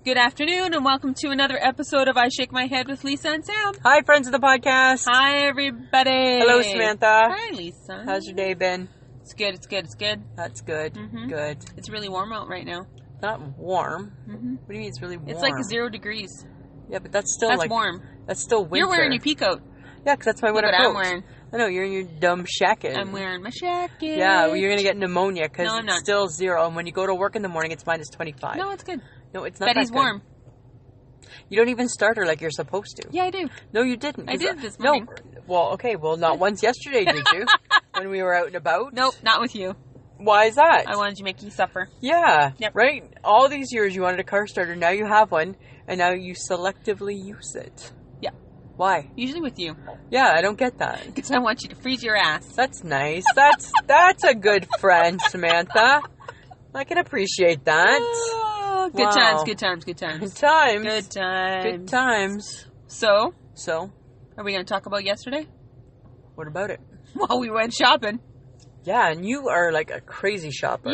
Good afternoon and welcome to another episode of I Shake My Head with Lisa and Sam. Hi, friends of the podcast. Hi, everybody. Hello, Samantha. Hi, Lisa. How's your day been? It's good. That's good. Mm-hmm. Good. It's really warm out right now. Not warm. Mm-hmm. What do you mean it's really warm? It's like 0 degrees. Yeah, but that's still warm. That's still winter. You're wearing your pea coat. Yeah, because that's my winter But coat. I'm wearing. I know, you're in your dumb shacket. I'm wearing my jacket. Yeah, well, you're going to get pneumonia because No, I'm it's not. still 0. And when you go to work in the morning, it's minus 25. No, it's good. No, it's not Betty's that good. warm. You don't even start her like you're supposed to. Yeah, I do. No, you didn't. I did this morning. No. Well, okay. Well, not once yesterday, did you? When we were out and about? Nope, not with you. Why is that? I wanted to make you suffer. Yeah. Yep. Right? All these years you wanted a car starter. Now you have one. And now you selectively use it. Yeah. Why? Usually with you. Yeah, I don't get that. Because I want you to freeze your ass. That's nice. That's a good friend, Samantha. I can appreciate that. Oh, good Wow. times, good times, good times. Good times. Good times. Good times. So, So, are we going to talk about yesterday? what about it? Well, we went shopping. Yeah, and you are like a crazy shopper.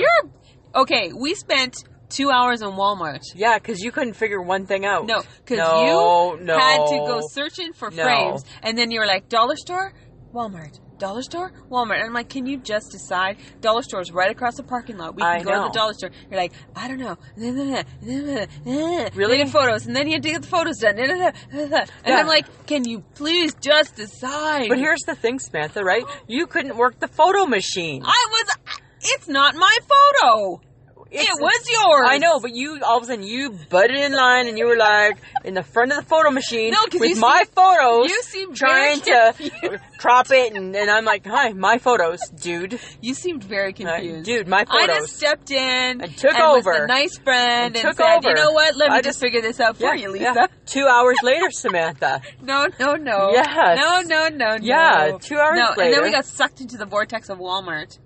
Okay, we spent 2 hours in Walmart. Yeah, because you couldn't figure one thing out. No, because No. you had to go searching for No. frames, and then you were like, dollar store, Walmart. Dollar store, Walmart. And I'm like, can you just decide? Dollar store's right across the parking lot. We can I go to know. the dollar store. You're like, I don't know. Really? Get photos, and then you have to get the photos done. And Yeah. I'm like, can you please just decide? But here's the thing, Samantha, right? You couldn't work the photo machine. It's not my photo. It was yours. I know, but you, all of a sudden, you butted in line and you were like, in the front of the photo machine No, 'cause with you my photos, you seemed trying very to crop it, and I'm like, hi, my photos, dude. You seemed very confused. Dude, my I photos. just stepped in And took was over. the nice friend And and took said, over. you know what? Let me I just figure this out for you, Lisa. Yeah. 2 hours later, Samantha. No. Yes. No. Yeah, 2 hours no. later. And then we got sucked into the vortex of Walmart.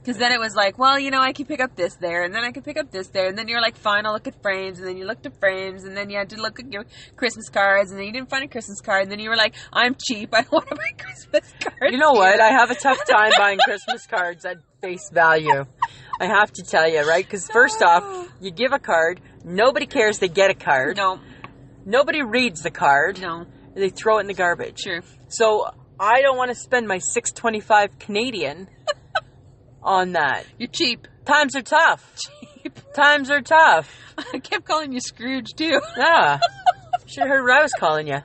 Because then it was like, well, you know, I can pick up this there, and then I can pick up this there, and then you're like, fine, I'll look at frames, and then you looked at frames, and then you had to look at your Christmas cards, and then you didn't find a Christmas card, and then you were like, I'm cheap, I don't want to buy Christmas cards. You know what? here. I have a tough time buying Christmas cards at face value. I have to tell you, right? Because first off, you give a card, nobody cares they get a card. No. Nobody reads the card. No. They throw it in the garbage. Sure. So I don't want to spend my $6.25 Canadian on that. You're cheap. Times are tough. Cheap. Times are tough. I kept calling you Scrooge, too. Yeah. Should have heard what I was calling you.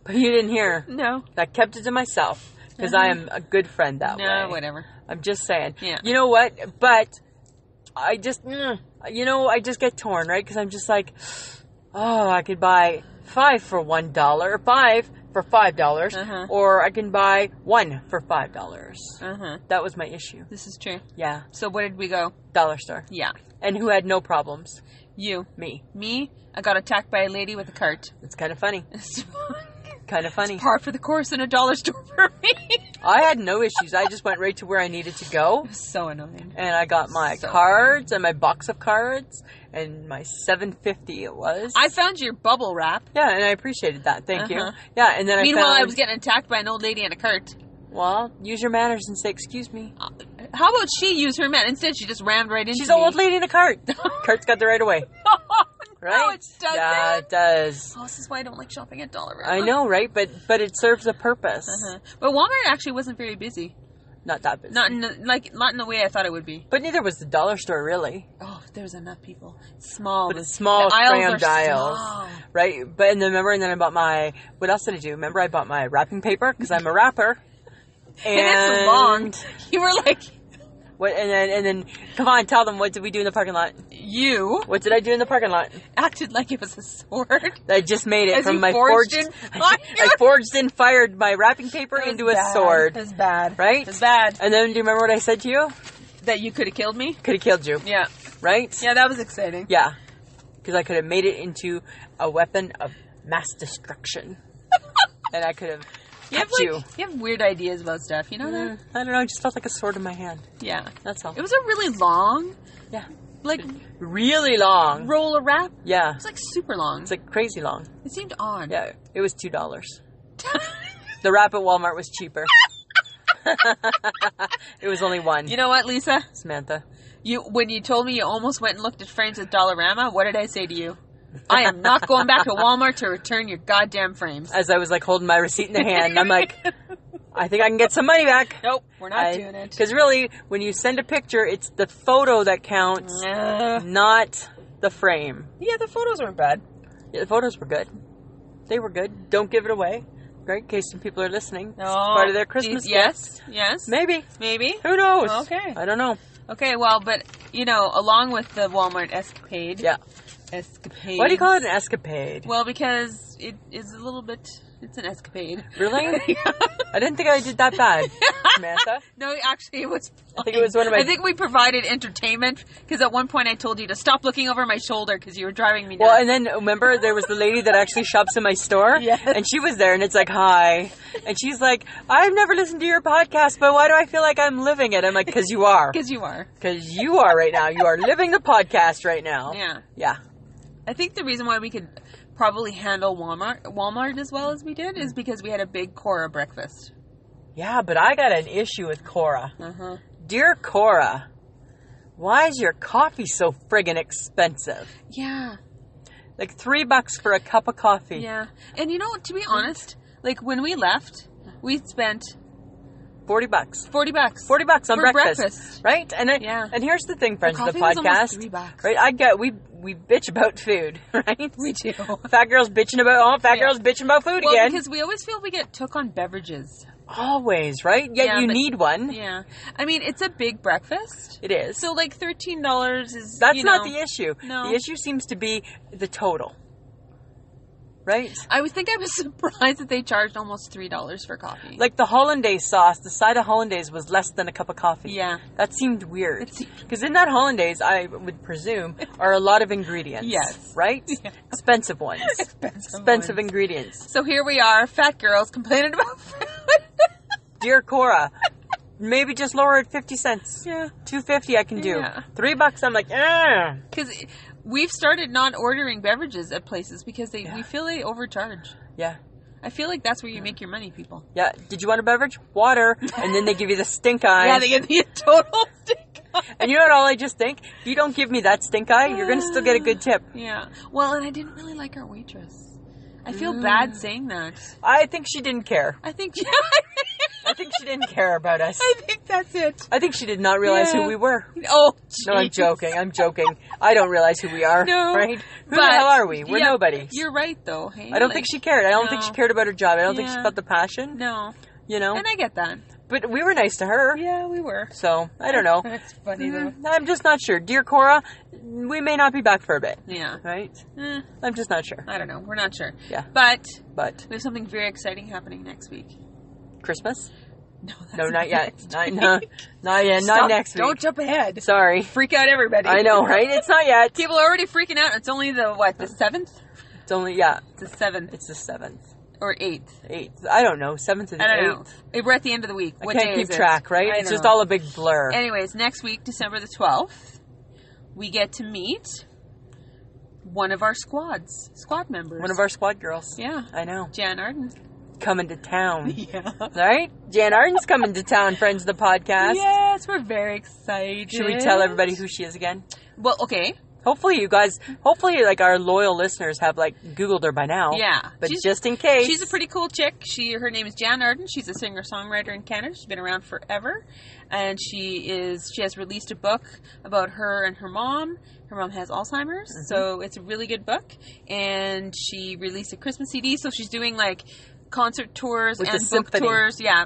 But you didn't hear. No. I kept it to myself. Because I am a good friend that way. No, whatever. I'm just saying. Yeah. You know what? But I just, I just get torn, right? Because I'm just like, oh, I could buy 5 for $1, or 5 for $5, or I can buy 1 for $5. That was my issue. This is true. Yeah. So where did we go? Dollar store. Yeah. And who had no problems? You. Me. Me? I got attacked by a lady with a cart. It's kind of funny. Kind of funny. Par for the course in a dollar store for me. I had no issues. I just went right to where I needed to go. So annoying. And I got my cards and my box of cards and my $7.50 it was. I found your bubble wrap. Yeah, and I appreciated that. Thank you. Yeah, and then Meanwhile, I found... I was getting attacked by an old lady in a cart. Well, use your manners and say, excuse me. How about she use her man? Instead, she just rammed right into She's me. an old lady in a cart. Cart's got the right of way. Right? No, it doesn't. Yeah, it does. Oh, this is why I don't like shopping at Dollar. I know, right? But it serves a purpose. But Walmart actually wasn't very busy. Not that busy. Not in the way I thought it would be. But neither was the dollar store, really. Oh, there's enough people. It's small. But it's small, the aisles crammed are aisles. small. Right? But and then I bought my... What else did I do? Remember I bought my wrapping paper? Because I'm a wrapper. And it's long. You were like... What, and then, come on, tell them, what did we do in the parking lot? You What did I do in the parking lot? acted like it was a sword. I just made it As from you my forged forged... in I forged and fired my wrapping paper into a sword. It was bad. Right? It was bad. And then, do you remember what I said to you? That you could have killed me? Could have killed you. Yeah. Right? Yeah, that was exciting. Yeah. Because I could have made it into a weapon of mass destruction. And I could have kept you. You have weird ideas about stuff, you know that? I don't know, it just felt like a sword in my hand. Yeah. That's all. It was a really long, Yeah. like, Really long. roll of wrap. Yeah. It was like super long. It's like crazy long. It seemed odd. Yeah. It was $2. The wrap at Walmart was cheaper. It was only one. You know what, Lisa? Samantha. When you told me you almost went and looked at frames at Dollarama, what did I say to you? I am not going back to Walmart to return your goddamn frames. As I was like holding my receipt in the hand, I'm like, I think I can get some money back. Nope, we're not doing it. Because really, when you send a picture, it's the photo that counts, not the frame. Yeah, the photos weren't bad. Yeah, the photos were good. They were good. Don't give it away. Right? In case some people are listening. No. It's part of their Christmas gift. Yes. Maybe. Who knows? Okay. I don't know. Okay, well, but, along with the Walmart escapade. Yeah. Escapade. Why do you call it an escapade? Well, because it is a little bit... It's an escapade. Really? I didn't think I did that bad, Samantha. No, actually, it was fine. I think it was one of my... I think we provided entertainment, because at one point I told you to stop looking over my shoulder because you were driving me nuts. Well, and then, remember, there was the lady that actually shops in my store? Yes. And she was there, and it's like, hi. And she's like, I've never listened to your podcast, but why do I feel like I'm living it? I'm like, because you are. Because you are. Because you are right now. You are living the podcast right now. Yeah. Yeah. I think the reason why we could probably handle Walmart as well as we did is because we had a big Cora breakfast. Yeah, but I got an issue with Cora. Uh-huh. Dear Cora, why is your coffee so friggin' expensive? Yeah. Like $3 for a cup of coffee. Yeah. And to be honest, like when we left, we spent $40. $40. $40 on for breakfast. Right? And and here's the thing, friends of the podcast. Was $3. Right? We bitch about food, right? We do. Fat girls bitching about food again. Because we always feel we get took on beverages. Always, right? Yet you need one. Yeah. I mean, it's a big breakfast. It is. So like $13 is That's not the issue. No. The issue seems to be the total. Right? I was surprised that they charged almost $3 for coffee. Like the hollandaise sauce, the side of hollandaise was less than a cup of coffee. Yeah. That seemed weird. Because in that hollandaise, I would presume, are a lot of ingredients. Yes. Right? Yeah. Expensive ones. Expensive ingredients. So here we are, fat girls complaining about food. Dear Cora, maybe just lower it 50 cents. Yeah. $2.50 I can do. Yeah. $3 I'm like, Because we've started not ordering beverages at places because we feel they overcharge. Yeah. I feel like that's where you make your money, people. Yeah. Did you want a beverage? Water. And then they give you the stink eye. Yeah, they give me a total stink eye. And you know what all I just think? If you don't give me that stink eye, you're going to still get a good tip. Yeah. Well, and I didn't really like our waitress. I feel bad saying that. I think she didn't care. I think she didn't care about us. I think that's it. I think she did not realize who we were. Oh, no, I'm joking. I don't realize who we are. No. Right? Who the hell are we? We're nobodies. You're right, though. Hey, I don't think she cared. I don't think she cared about her job. I don't think she felt the passion. No. And I get that. But we were nice to her. Yeah, we were. So, I don't know. That's funny, though. I'm just not sure. Dear Cora, we may not be back for a bit. Yeah. Right? I'm just not sure. I don't know. We're not sure. Yeah. But we have something very exciting happening next week. Christmas? No, not yet. Not yet. Stop. Not next week. Don't jump ahead. Sorry. Freak out everybody. I know, right? It's not yet. People are already freaking out. It's only the 7th? It's only, It's the 7th. It's the 7th. Or 8th. 8th. I don't know. 7th and 8th. I don't know. We're at the end of the week. What I can't day keep is track, it? right? It's just all a big blur. Anyways, next week, December the 12th, we get to meet one of our squad members. One of our squad girls. Yeah. I know. Jan Arden. Coming to town. Yeah. Right? Jan Arden's coming to town, friends of the podcast. Yes, we're very excited. Should we tell everybody who she is again? Well, okay. Hopefully like our loyal listeners have like Googled her by now. Yeah. But just in case. She's a pretty cool chick. Her name is Jan Arden. She's a singer-songwriter in Canada. She's been around forever. And she has released a book about her and her mom. Her mom has Alzheimer's. Mm-hmm. So it's a really good book. And she released a Christmas CD. So she's doing like concert tours and book tours. Yeah.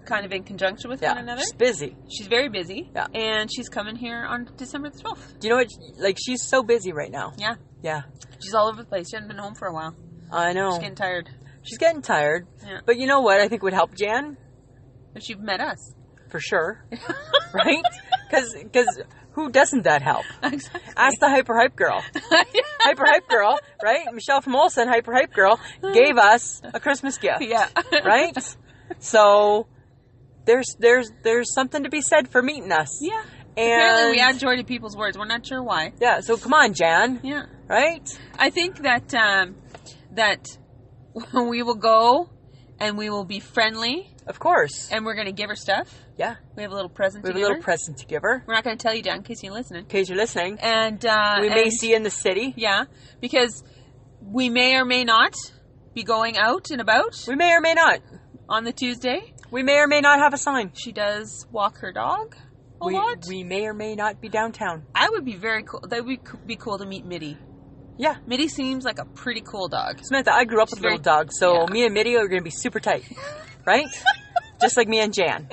Kind of in conjunction with one another. She's busy. She's very busy. Yeah. And she's coming here on December the 12th. Do you know what? Like, she's so busy right now. Yeah. Yeah. She's all over the place. She hasn't been home for a while. I know. She's getting tired. She's getting tired. Yeah. But you know what I think would help Jan? If she met us. For sure. Right? Because who doesn't that help? Exactly. Ask the Hyper Girl. Hyper Hype Girl, right? Michelle from Olsen, Hyper Hype Girl, gave us a Christmas gift. Yeah. Right? So there's something to be said for meeting us. Yeah. And apparently we add joy to people's words. We're not sure why. Yeah, so come on, Jan. Yeah. Right? I think that we will go and we will be friendly Of course. And we're going to give her stuff. Yeah. We have a little present We to have a give little her. present to give her. We're not going to tell you, Dan, in case you're listening. In case you're listening. And we may see you in the city. Yeah, because we may or may not be going out and about. We may or may not. On the Tuesday. We may or may not have a sign. She does walk her dog a lot. We may or may not be downtown. I would be very cool. That would be cool to meet Mitty. Yeah. Mitty seems like a pretty cool dog. Samantha, I grew up with little dogs, so me and Mitty are going to be super tight. Right? Just like me and Jan.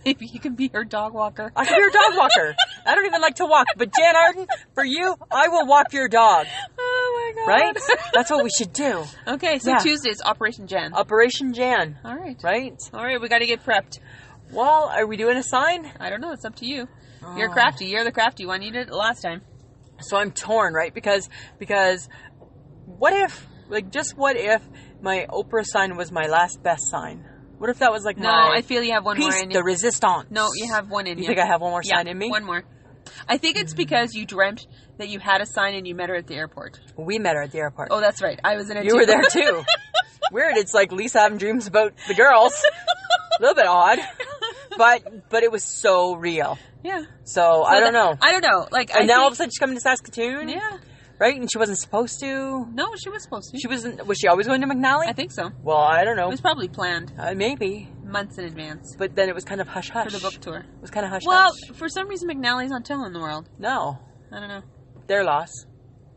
Maybe you can be her dog walker. I can be her dog walker. I don't even like to walk, but Jan Arden, for you, I will walk your dog. Oh my God. Right? That's what we should do. Okay, so Tuesday's Operation Jan. Operation Jan. All right. Right? All right, we got to get prepped. Well, are we doing a sign? I don't know. It's up to you. You're crafty. You're the crafty one. You did it last time. So I'm torn, right? Because what if, what if my Oprah sign was my last best sign? What if that was like I feel you have one more in you. de resistance. No, you have one in you. You think I have one more sign in me? One more. I think it's because you dreamt that you had a sign and you met her at the airport. We met her at the airport. Oh, that's right. I was in it too. You were there too. Weird. It's like Lisa having dreams about the girls. A little bit odd. But it was so real. Yeah. So I don't know. I don't know. And now all of a sudden she's coming to Saskatoon? Yeah. Right? And she wasn't supposed to? No, she was supposed to. She wasn't. Was she always going to McNally? I think so. Well, I don't know. It was probably planned. Maybe. Months in advance. But then it was kind of hush-hush. For the book tour. It was kind of hush-hush. Well, for some reason McNally's not telling the world. No. I don't know. Their loss.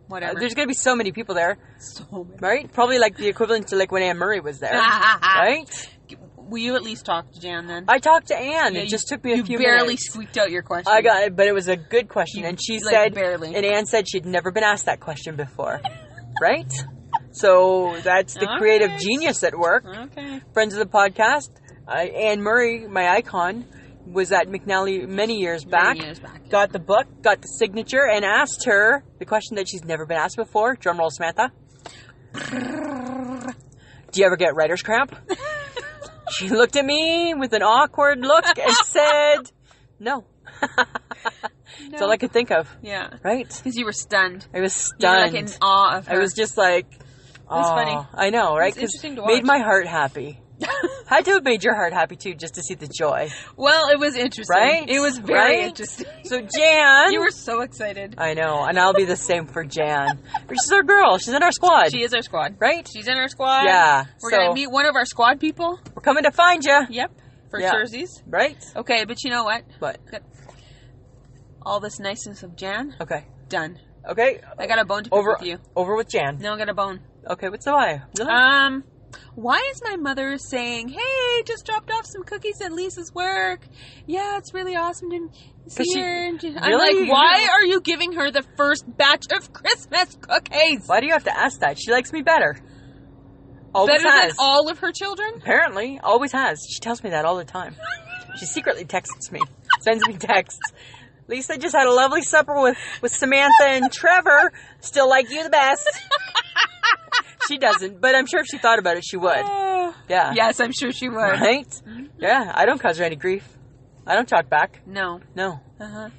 Whatever. There's going to be so many people there. So many. Right? Probably like the equivalent to like when Anne Murray was there. Right? Will you at least talk to Jan then? I talked to Anne. Yeah, it just took me a few minutes. You barely squeaked out your question. I got it, but it was a good question. And she said, barely. And Anne said she'd never been asked that question before. Right? So that's the creative genius at work. Okay. Friends of the podcast. Anne Murray, my icon, was at McNally many years back. Got the book, got the signature, and asked her the question that she's never been asked before. Drum roll, Samantha. Do you ever get writer's cramp? She looked at me with an awkward look and said, no. That's all I could think of. Yeah. Right? Because you were stunned. I was stunned. You were like in awe of her. I was just like, oh. It's funny. I know, right? It's interesting to watch. Made my heart happy. Had to have made your heart happy too, just to see the joy. Well, it was interesting. Right? It was very interesting. So Jan. You were so excited. I know, and I'll be the same for Jan. She's our girl. She's in our squad. She is our squad. Right? She's in our squad. Yeah. We're going to meet one of our squad people. We're coming to find you. Yep. For jerseys. Right? Okay, but you know what? What? All this niceness of Jan. Okay. Done. Okay. I got a bone to pick with you. Over with Jan. No, I got a bone. Okay, what's the why? Really? Why is my mother saying, hey, just dropped off some cookies at Lisa's work. Yeah, it's really awesome to see her. I'm like, why are you giving her the first batch of Christmas cookies? Why do you have to ask that? She likes me better. Always better than all of her children? Apparently. Always has. She tells me that all the time. She secretly texts me. Sends me texts. Lisa just had a lovely supper with Samantha and Trevor. Still like you the best. She doesn't, but I'm sure if she thought about it, she would. Yeah. Yes, I'm sure she would. Right? Mm-hmm. Yeah, I don't cause her any grief. I don't talk back. No. No. Uh-huh.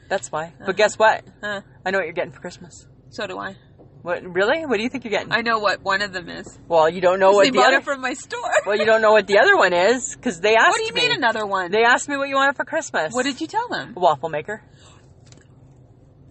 That's why. But guess what? I know what you're getting for Christmas. So do I. What? Really? What do you think you're getting? I know what one of them is. Well, you don't know what the other... it from my store. Well, you don't know what the other one is, because they asked me. What do you mean another one? They asked me what you wanted for Christmas. What did you tell them? A waffle maker.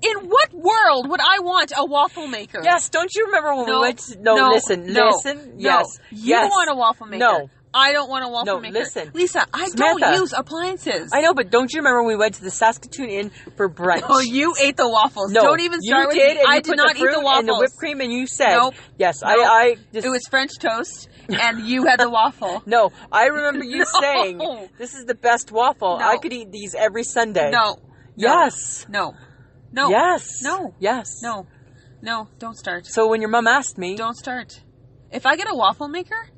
In what world would I want a waffle maker? Yes, don't you remember when we went to... Listen. Yes. You want a waffle maker. No. I don't want a waffle maker. Listen. Lisa, I don't use appliances. I know, but don't you remember when we went to the Saskatoon Inn for brunch? Oh, you ate the waffles. No, don't even start with me. I did not eat the waffles. And the whipped cream, and you said... Nope. Yes, nope. I just... It was French toast, and you had the waffle. No, I remember you saying, this is the best waffle. No. I could eat these every Sunday. No. Yes. No. No. Yes. No. Yes. No. No, don't start. So when your mom asked me... Don't start. If I get a waffle maker...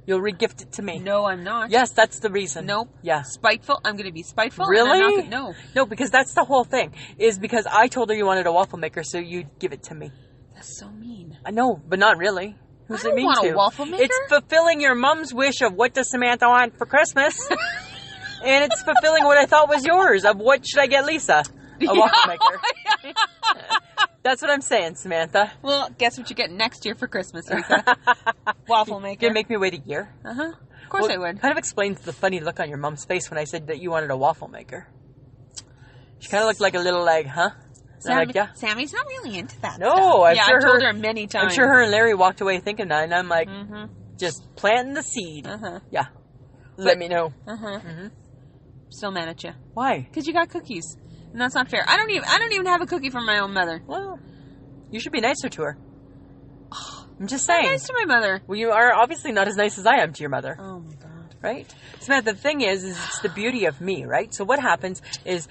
You'll re-gift it to me. No, I'm not. Yes, that's the reason. Nope. Yeah. Spiteful. I'm going to be spiteful. Really? No. No, because that's the whole thing. Is because I told her you wanted a waffle maker, so you'd give it to me. That's so mean. I know, but not really. Who's it mean to? I don't want a waffle maker. It's fulfilling your mom's wish of what does Samantha want for Christmas. And it's fulfilling what I thought was yours of what should I get Lisa? A waffle maker. That's what I'm saying, Samantha. Well, guess what you get next year for Christmas, Lisa? Waffle maker. You're going to make me wait a year? Uh-huh. Of course I would. Kind of explains the funny look on your mom's face when I said that you wanted a waffle maker. She kind of looked like a little like, huh? Sammy's not really into that. No, I've told her many times. I'm sure her and Larry walked away thinking that, and I'm like, just planting the seed. Yeah. Let me know. Still mad at you. Why? Because you got cookies, and that's not fair. I don't even have a cookie from my own mother. Well, you should be nicer to her. I'm just saying. I'm nice to my mother. Well, you are obviously not as nice as I am to your mother. Oh my god. Right? Samantha, the thing is it's the beauty of me, right? So what happens is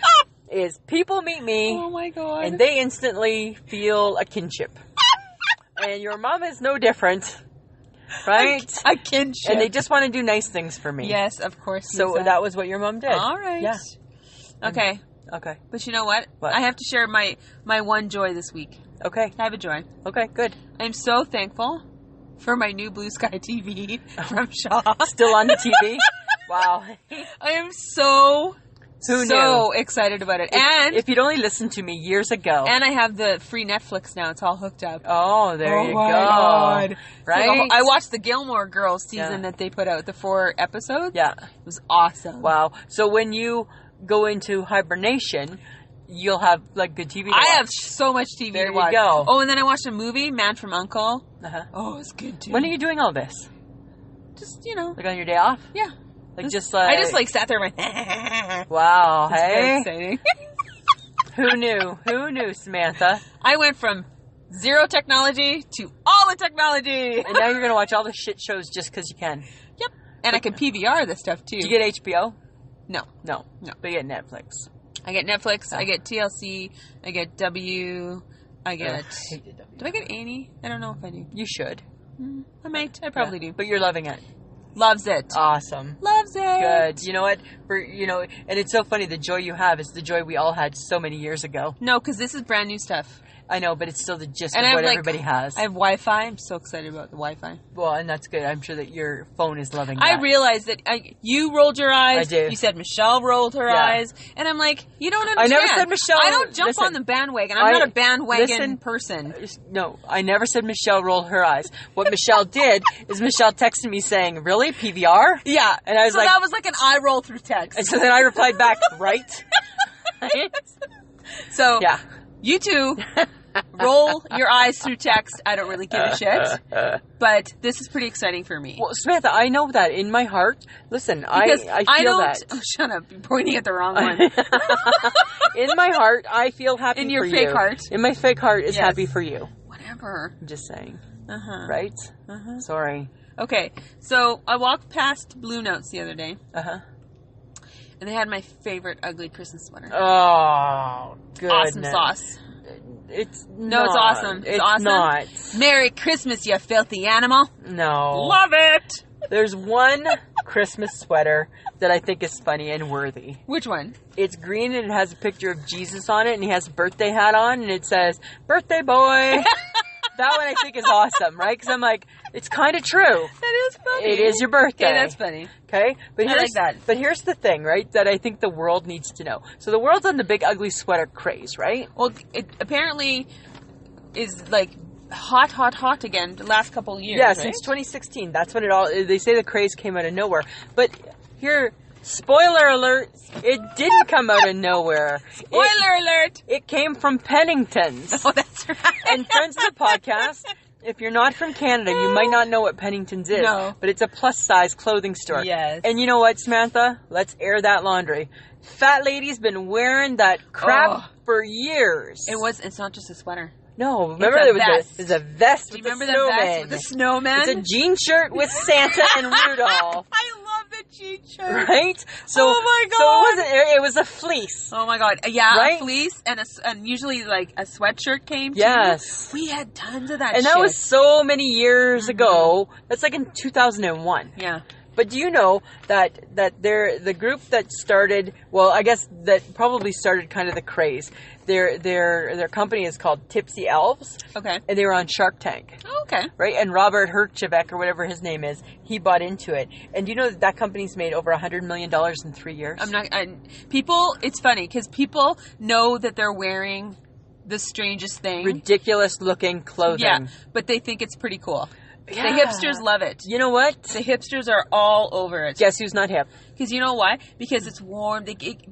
people meet me. Oh my god. And they instantly feel a kinship. And your mom is no different. Right? A kinship. And they just want to do nice things for me. Yes, of course. So Lisa. that was what your mom did. All right. Yeah. Okay. Okay. But you know what? What? I have to share my one joy this week. Okay. I have a joy. Okay, good. I'm so thankful for my new Blue Sky TV from Shaw. Still on the TV? Wow. I am so Who knew? excited about it. And if you'd only listened to me years ago. And I have the free Netflix now. It's all hooked up. Oh, there you go. God. Right? I watched the Gilmore Girls season that they put out, the 4 episodes. Yeah. It was awesome. Wow. So when you go into hibernation, you'll have like good TV to watch. I have so much TV there to watch. You go. Oh, and then I watched a movie, Man from U.N.C.L.E. Uh-huh. Oh, it's good too. When are you doing all this? Just, Like on your day off? Yeah. Like just I just sat there and went, wow, it's very hey? exciting. Who knew? Who knew, Samantha? I went from zero technology to all the technology. And now you're going to watch all the shit shows just because you can. Yep. And I can PVR this stuff too. Do you get HBO? No. No. But you get Netflix. I get Netflix, I get TLC, I get W, I get... Do I get A&E? I don't know if I do. You should. I might. I probably do. But you're loving it. Loves it. Awesome. Loves it. Good. You know what? And it's so funny, the joy you have is the joy we all had so many years ago. No, because this is brand new stuff. I know, but it's still the gist And of I what have, everybody has. I have Wi-Fi. I'm so excited about the Wi-Fi. Well, and that's good. I'm sure that your phone is loving that. I realized that you rolled your eyes. I do. You said Michelle rolled her eyes. And I'm like, you don't understand. I never said Michelle. I don't jump on the bandwagon. I'm not a bandwagon person. No, I never said Michelle rolled her eyes. What Michelle did is Michelle texted me saying, really? PVR? Yeah. And I was so that was like an eye roll through text. And so then I replied back, right? So, yeah. You two roll your eyes through text. I don't really give a shit. But this is pretty exciting for me. Well, Samantha, I know that in my heart. Listen, I feel that. Oh, shut up. You're pointing at the wrong one. In my heart, I feel happy for you. In your fake heart. In my fake heart is happy for you. Whatever. I'm just saying. Uh-huh. Right? Uh-huh. Sorry. Okay. So, I walked past Blue Notes the other day. Uh-huh. And they had my favorite ugly Christmas sweater. Oh, goodness. Awesome sauce. It's No, it's awesome. It's awesome. Not. Merry Christmas, you filthy animal. No. Love it. There's one Christmas sweater that I think is funny and worthy. Which one? It's green and it has a picture of Jesus on it and he has a birthday hat on and it says, "Birthday boy." That one I think is awesome, right? Because I'm like, it's kind of true. That is funny. It is your birthday. Okay, that's funny. Okay? But I like that. But here's the thing, right? That I think the world needs to know. So the world's on the big ugly sweater craze, right? Well, it apparently is like hot again the last couple of years. Yeah, right? since 2016. That's when it all, they say the craze came out of nowhere. But here, spoiler alert, it didn't come out of nowhere. Spoiler alert! It came from Pennington's. Oh, that's right. And friends of the podcast, if you're not from Canada, you might not know what Pennington's is. No. But it's a plus-size clothing store. Yes. And you know what, Samantha? Let's air that laundry. Fat lady's been wearing that crap for years. It's not just a sweater. No, remember It's a there vest. was a vest Do you with remember the the snowman. vest with the snowman? It's a jean shirt with Santa and Rudolph. I love the jean shirt. Right? So, oh my god! So it was a fleece. Oh my god! Yeah, right? A fleece and usually like a sweatshirt came. Yes, too. We had tons of that. And shit. that was so many years ago. That's like in 2001. Yeah. But do you know that the group that started? Well, I guess that probably started kind of the craze. Their company is called Tipsy Elves. Okay. And they were on Shark Tank. Oh, okay. Right? And Robert Herjavec, or whatever his name is, he bought into it. And do you know that company's made over $100 million in 3 years? It's funny because people know that they're wearing the strangest thing. Ridiculous looking clothing. Yeah, but they think it's pretty cool. Yeah. The hipsters love it. You know what? The hipsters are all over it. Guess who's not hip? Because you know why? Because it's warm.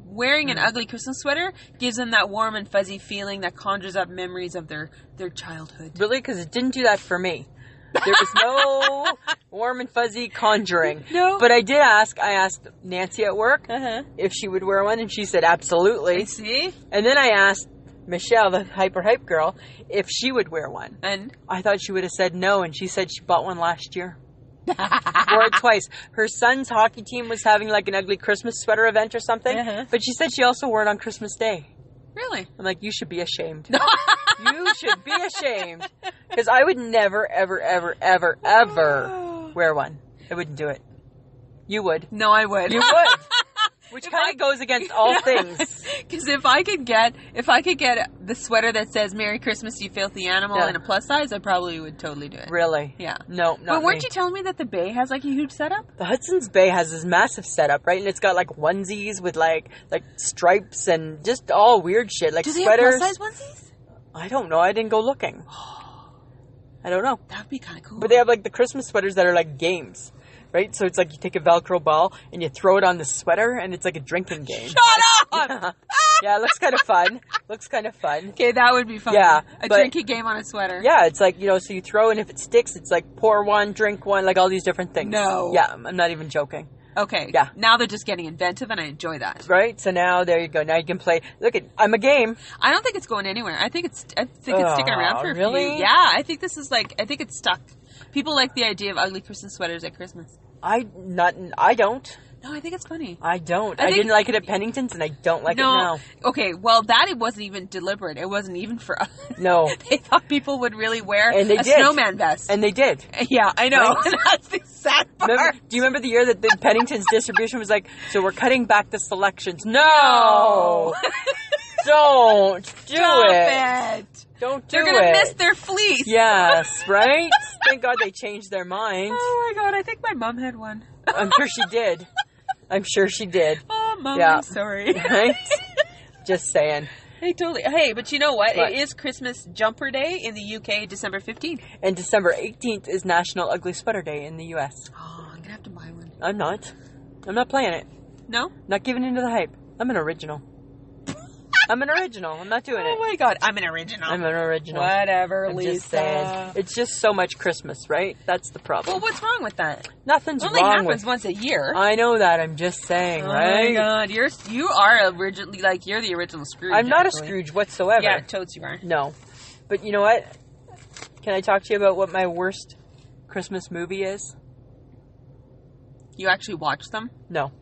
Wearing an ugly Christmas sweater gives them that warm and fuzzy feeling that conjures up memories of their childhood. Really? Because it didn't do that for me. There was no warm and fuzzy conjuring. No. But I asked Nancy at work if she would wear one, and she said absolutely. I see. And then I asked Michelle, the hype girl, if she would wear one. And I thought she would have said no, and she said she bought one last year. Wore it twice. Her son's hockey team was having like an ugly Christmas sweater event or something, but she said she also wore it on Christmas Day. Really? I'm like, you should be ashamed. You should be ashamed. Because I would never, ever, ever, ever, ever wear one. I wouldn't do it. You would. No, I would. You would. Which kind of goes against all things. Because if I could get the sweater that says "Merry Christmas, you filthy animal" in a plus size, I probably would totally do it. Really? Yeah. No, not But weren't me. you telling me that the Bay has like a huge setup? The Hudson's Bay has this massive setup, right? And it's got like onesies with like stripes and just all weird shit, like Do they sweaters. have plus size onesies? I don't know. I didn't go looking. I don't know. That'd be kind of cool. But they have like the Christmas sweaters that are like games. Right? So it's like you take a Velcro ball and you throw it on the sweater and it's like a drinking game. Shut up! Yeah, it looks kind of fun. Looks kind of fun. Okay, that would be fun. Yeah, a but- drinking game on a sweater. Yeah, it's like, so you throw and if it sticks, it's like pour one, drink one, like all these different things. No. Yeah, I'm not even joking. Okay. Yeah. Now they're just getting inventive, and I enjoy that. Right? So now, there you go. Now you can play. Look, I'm a game. I don't think it's going anywhere. I think it's sticking around for a really? few. Yeah, I think this is I think it's stuck. People like the idea of ugly Christmas sweaters at Christmas. I don't. No, I think it's funny. I don't. I I think- didn't like it at Pennington's, and I don't like it now. Okay, well, it wasn't even deliberate. It wasn't even for us. No. They thought people would really wear And they a did. snowman vest. And they did. Yeah, I know. Right? And that's the sad part. Do you remember the year that the Pennington's distribution was like, so we're cutting back the selections? No! Don't do Stop it. it. Don't do They're going to it. miss their fleece. Yes, right? Thank God they changed their mind. Oh, my God. I think my mom had one. I'm sure she did. I'm sure she did. Oh, Mom, Yeah. I'm sorry. Right? Just saying. Hey, totally. Hey, but you know what? What? It is Christmas Jumper Day in the UK, December 15th. And December 18th is National Ugly Sweater Day in the U.S. Oh, I'm going to have to buy one. I'm not. I'm not playing it. No? Not giving into the hype. I'm an original. I'm an original. I'm not doing Oh, it. my God. I'm an original. I'm an original. Whatever, I'm Lisa. just saying. It's just so much Christmas, right? That's the problem. Well, what's wrong with that? Nothing's It only wrong happens with. once a year. I know that. I'm just saying, Oh right? my God, you are originally you're the original Scrooge. I'm not actually. a Scrooge whatsoever. Yeah, totes you are. No. But you know what? Can I talk to you about what my worst Christmas movie is? You actually watch them? No.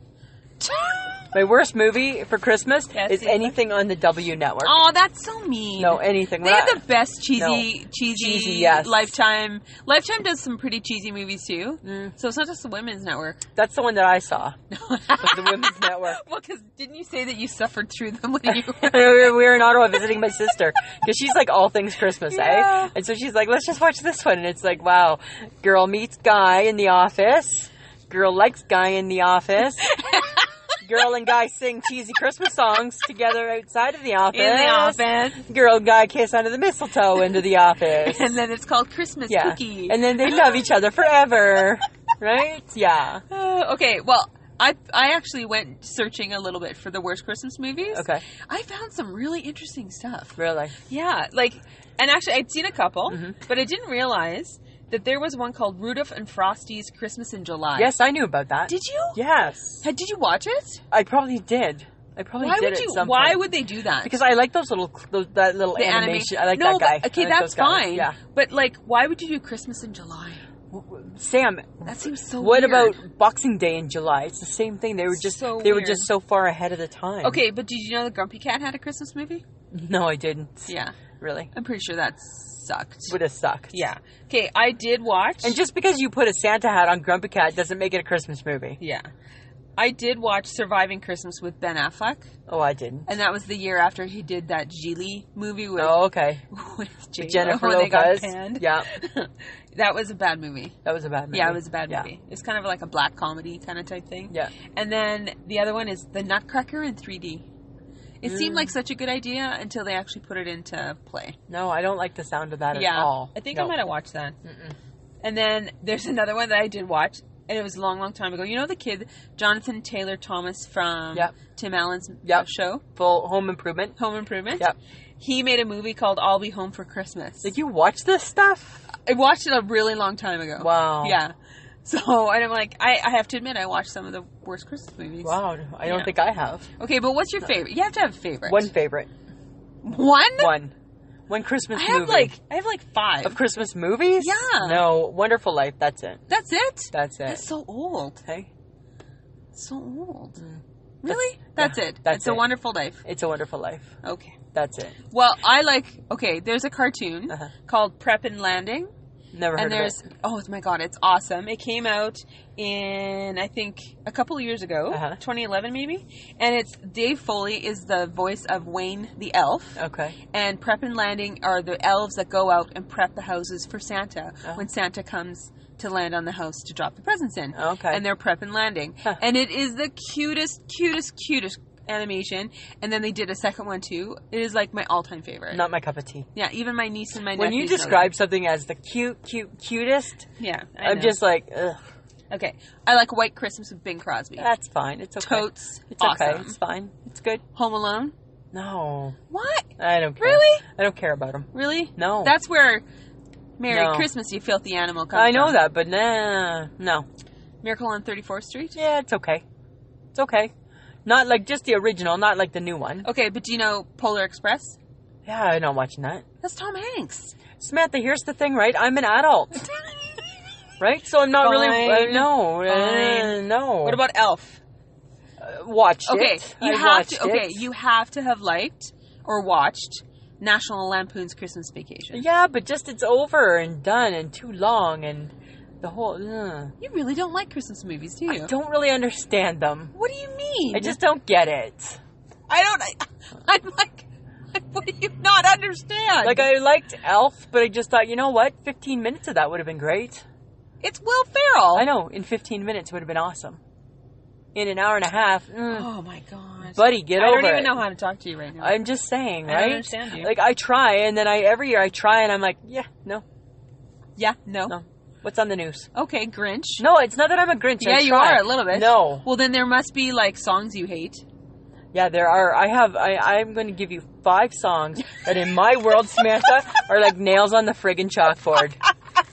My worst movie for Christmas Yes, is yes. anything on the W Network. Oh, that's so mean. No, anything. They When have I- the best Cheesy, cheesy yes. Lifetime. Lifetime does some pretty cheesy movies too. Mm. So it's not just the Women's Network. That's the one that I saw. Was the Women's Network. Well, because didn't you say that you suffered through them when you we were in Ottawa visiting my sister because she's like all things Christmas, Yeah. eh? And so she's like, let's just watch this one. And it's like, wow, girl meets guy in the office. Girl likes guy in the office. Girl and guy sing cheesy Christmas songs together outside of the office. in the office, Girl and guy kiss under the mistletoe into the office. and then it's called Christmas Yeah. Cookie. And then they love each other forever. Right? Yeah. Okay, well, I actually went searching a little bit for the worst Christmas movies. Okay. I found some really interesting stuff. Really? Yeah, and actually I'd seen a couple, Mm-hmm. but I didn't realize that there was one called Rudolph and Frosty's Christmas in July. Yes, I knew about that. Did you? Yes. Did you watch it? I probably did. Why did would you? at some Why point. would they do that? Because I like that little The animation. I like no, that guy. but- okay, I like that's those guys. fine. Yeah. But why would you do Christmas in July? Sam, That seems so what weird. about Boxing Day in July? It's the same thing. They were just So they were weird. just so far ahead of the time. Okay, but did you know the Grumpy Cat had a Christmas movie? No, I didn't. Yeah, Really? I'm pretty sure that sucked. Would have sucked. Yeah. Okay, I did watch. And just because you put a Santa hat on Grumpy Cat doesn't make it a Christmas movie. Yeah. I did watch Surviving Christmas with Ben Affleck, Oh, I didn't. and that was the year after he did that Geely movie with, Oh, okay. with J-Lo Jennifer when they got Lopez. panned. Yeah, That was a bad movie. that was a bad movie. Yeah, it was a bad Yeah. movie. It's kind of like a black comedy kind of type thing. Yeah. And then the other one is The Nutcracker in 3D. It seemed like such a good idea until they actually put it into play. No, I don't like the sound of that Yeah. at all. I think No. I might have watched that. And then there's another one that I did watch, and it was a long, long time ago. You know the kid, Jonathan Taylor Thomas from Tim Allen's show? Full Home Improvement. Home Improvement? Yep. He made a movie called I'll Be Home for Christmas. Did you watch this stuff? I watched it a really long time ago. Wow. Yeah. So, and I'm like, I have to admit, I watched some of the worst Christmas movies. Wow. I don't think I have. Okay, but what's your favorite? You have to have a favorite. One favorite. One? One Christmas I have movie. I have like 5. Of Christmas movies? Yeah. No, Wonderful Life, that's it. That's it? That's it. That's so old. Hey? So old. Really? That's it. That's It's a Wonderful Life. It's a Wonderful Life. Okay. That's it. Well, there's a cartoon called Prep and Landing. Never heard of it. Oh my god, it's awesome. It came out in, I think, a couple of years ago, 2011 maybe. And it's Dave Foley is the voice of Wayne the elf. Okay. And Prep and Landing are the elves that go out and prep the houses for Santa when Santa comes to land on the house to drop the presents in. Okay. And they're Prep and Landing. And it is the cutest animation. And then they did a second one too. It is like my all-time favorite. Not my cup of tea. Yeah, even my niece and my When nephews you describe something as the cutest, yeah, I'm just like, ugh. Okay, I like White Christmas with Bing Crosby. That's fine. It's okay. Totes. It's awesome. okay. It's fine. It's good. Home Alone. No. What? I don't care. Really? I don't care about them. Really? No. That's where Merry Christmas, you filthy animal comes from. I know that, but no. Miracle on 34th Street? Yeah, it's okay. It's okay. Not like just the original, not like the new one. Okay, but do you know Polar Express? Yeah, I'm not watching that. That's Tom Hanks. Samantha, here's the thing, right? I'm an adult. Right? So I'm not really... no. What about Elf? Watched okay, it. You have to have liked or watched National Lampoon's Christmas Vacation. Yeah, but just it's over and done and too long and the whole... You really don't like Christmas movies, do you? I don't really understand them. What do you mean? I just don't get it. I'm like, what do you not understand? Like, I liked Elf, but I just thought, you know what? 15 minutes of that would have been great. It's Will Ferrell. I know. In 15 minutes it would have been awesome. In an hour and a half... Oh, my gosh. Buddy, get over it. I don't even know how to talk to you right now. I'm just saying, right? I don't understand you. Like, I try, and then every year I try, and I'm like, yeah, no. Yeah, no. No. What's on the news? Okay, Grinch. No, it's not that I'm a Grinch. Yeah, you are a little bit. No. Well, then there must be, like, songs you hate. Yeah, there are. I'm going to give you 5 songs that in my world, Samantha, are like nails on the friggin' chalkboard.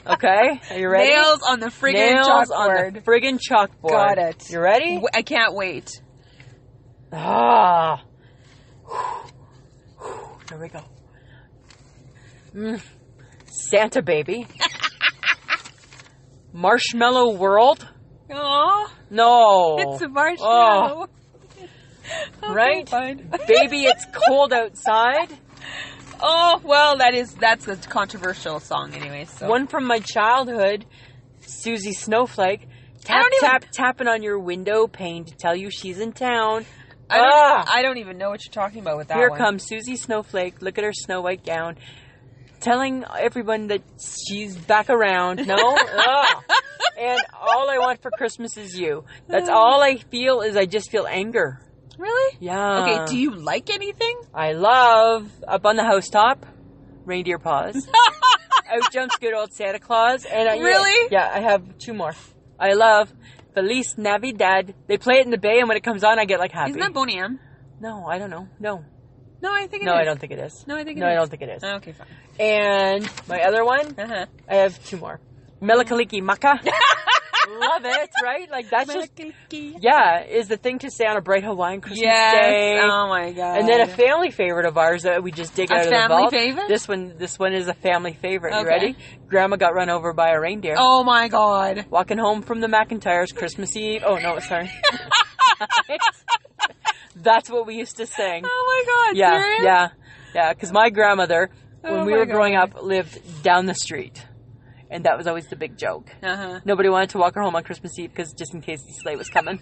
Okay? Are you ready? Nails on the friggin' chalkboard. On the friggin' chalkboard. Got it. You ready? I can't wait. Ah. Here we go. Santa Baby. Marshmallow World. Aww. No. It's a marshmallow. Okay, right? Fine. Baby, it's cold outside. Oh, well, that's a controversial song anyway. So. One from my childhood, Susie Snowflake. Tapping on your window pane to tell you she's in town. I don't even know what you're talking about with that Here one. comes Susie Snowflake. Look at her snow white gown. Telling everyone that she's back around. No? And all I want for Christmas is you. That's all I feel is I just feel anger. Really? Yeah. Okay, do you like anything? I love Up on the Housetop, Reindeer Paws. Out jumps good old Santa Claus. And really? Yeah, I have 2 more. I love Feliz Navidad. They play it in the Bay, and when it comes on, I get like happy. Isn't that Boney M? No, I don't know. No. No, I think it is. No, I don't think it is. No, I think it is. No, I don't think it is. Okay, fine. And my other one, I have 2 more. Melakaliki Maka. Love it, right? Like, that's just... Yeah, is the thing to say on a bright Hawaiian Christmas day. Oh, my God. And then a family favorite of ours that we just dig out of the vault. A family favorite? This one is a family favorite. Okay. You ready? Grandma got run over by a reindeer. Oh, my God. Walking home from the McIntyres Christmas Eve. Oh, no, sorry. That's what we used to sing. Oh, my God. Yeah, Serious? yeah, because my grandmother, when we were growing up, lived down the street. And that was always the big joke. Nobody wanted to walk her home on Christmas Eve because just in case the sleigh was coming.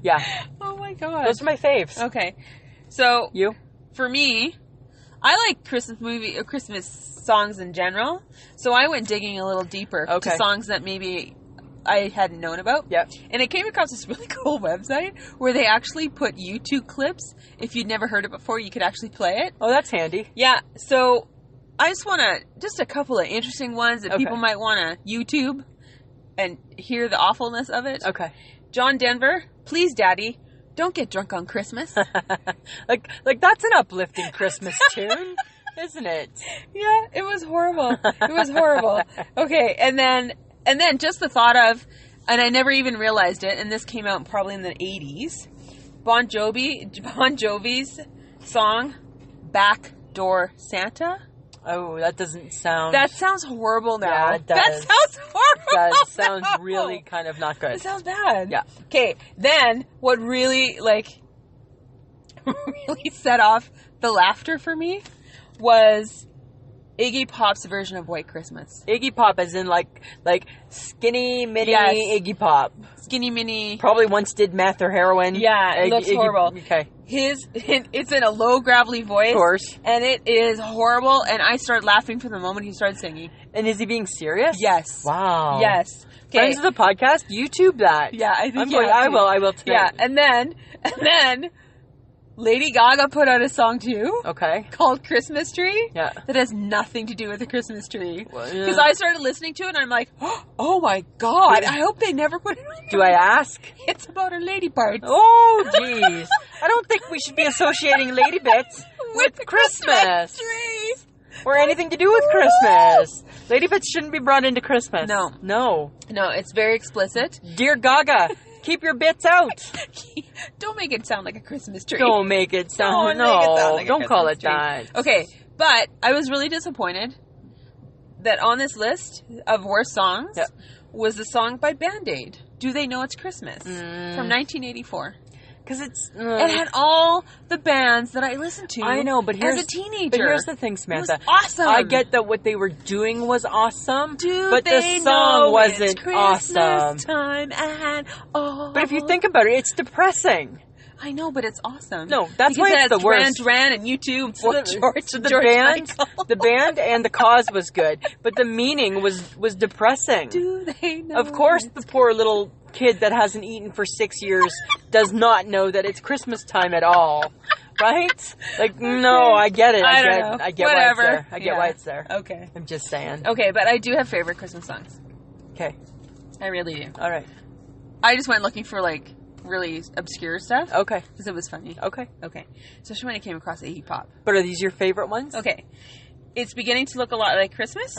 Yeah. Oh, my God. Those are my faves. Okay. So, you? For me, I like Christmas songs in general. So I went digging a little deeper to songs that maybe I hadn't known about. Yep. And I came across this really cool website where they actually put YouTube clips. If you'd never heard it before, you could actually play it. Oh, that's handy. Yeah. So I just want to, just a couple of interesting ones that people might want to YouTube and hear the awfulness of it. Okay. John Denver, please, Daddy, don't get drunk on Christmas. like that's an uplifting Christmas tune, isn't it? Yeah, it was horrible. It was horrible. Okay, and then just the thought of, and I never even realized it, and this came out probably in the 80s, Bon Jovi's song, Backdoor Santa. Oh, that doesn't sound... That sounds horrible now. Yeah, it does. That sounds horrible. That sounds really kind of not good. It sounds bad. Yeah. Okay, then what really, really set off the laughter for me was Iggy Pop's version of White Christmas. Iggy Pop as in like skinny mini Iggy Pop. Skinny mini. Probably once did meth or heroin. Yeah, it looks horrible. Okay. It's in a low gravelly voice. Of course. And it is horrible, and I started laughing from the moment he started singing. And is he being serious? Yes. Wow. Yes. Okay. Friends of the podcast, YouTube that. Yeah, I think I will tonight. Yeah, and then Lady Gaga put out a song too. Okay. Called Christmas Tree. Yeah. That has nothing to do with the Christmas tree. Well, because I started listening to it and I'm like, oh my God, I hope they never put it on. Do I ask? It's about a lady parts. Oh, jeez. I don't think we should be associating lady bits with Christmas. Tree. Or anything to do with Christmas. Lady bits shouldn't be brought into Christmas. No, it's very explicit. Dear Gaga, keep your bits out. Don't make it sound like a Christmas tree. Don't make it sound. Don't call it that. Okay, but I was really disappointed that on this list of worst songs was the song by Band-Aid, Do They Know It's Christmas? From 1984. Because it's... it had all the bands that I listened to. I know, but here's... as a teenager. But here's the thing, Samantha. It was awesome. I get that what they were doing was awesome, but they the song know wasn't it's Christmas awesome. Time and But if you think about it, it's depressing. I know, but it's awesome. No, that's why it's the worst. Duran and U2, the band and the cause was good, but the meaning was depressing. Do they know? Of course, the poor little kid that hasn't eaten for 6 years does not know that it's Christmas time at all, right? Like, no, I get it. I get why it's there. I get why it's there. Okay, I'm just saying. Okay, but I do have favorite Christmas songs. Okay, I really do. all right. I just went looking for really obscure stuff. Okay, because it was funny. okay. Especially when I came across Iggy Pop. But are these your favorite ones? Okay, it's beginning to look a lot like Christmas.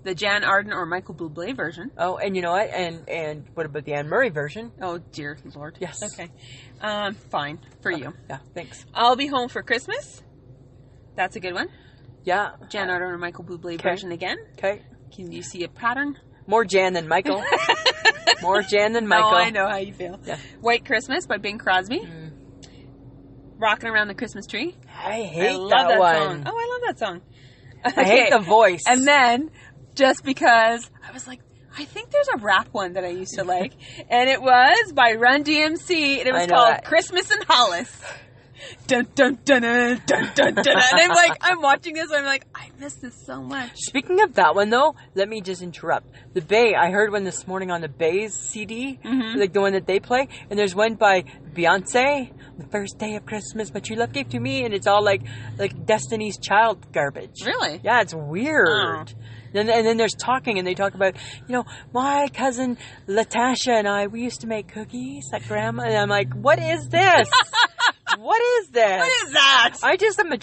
The Jan Arden or Michael Bublé version. Oh, and you know what? And what about the Anne Murray version? Oh, dear Lord. Yes. Okay. Fine. For you. Yeah, thanks. I'll Be Home for Christmas. That's a good one. Yeah. Jan Arden or Michael Bublé version again. Okay. Can you see a pattern? More Jan than Michael. More Jan than Michael. Oh, I know how you feel. Yeah. White Christmas by Bing Crosby. Rocking Around the Christmas Tree. I hate that one. song. Oh, I love that song. I hate the voice. And then, just because I was like, I think there's a rap one that I used to like, and it was by Run DMC, and it was called Christmas in Hollis. Dun dun dun dun dun dun dun. And I'm watching this, and I'm like, I miss this so much. Speaking of that one, though, let me just interrupt. The Bay, I heard one this morning on the Bay's CD, like the one that they play, and there's one by Beyonce, The First Day of Christmas, My True Love Gave to Me, and it's all like Destiny's Child garbage. Really? Yeah, it's weird. Oh. And then there's talking, and they talk about, my cousin Latasha and I, we used to make cookies at Grandma, and I'm like, what is this? What is this? What is that? I'm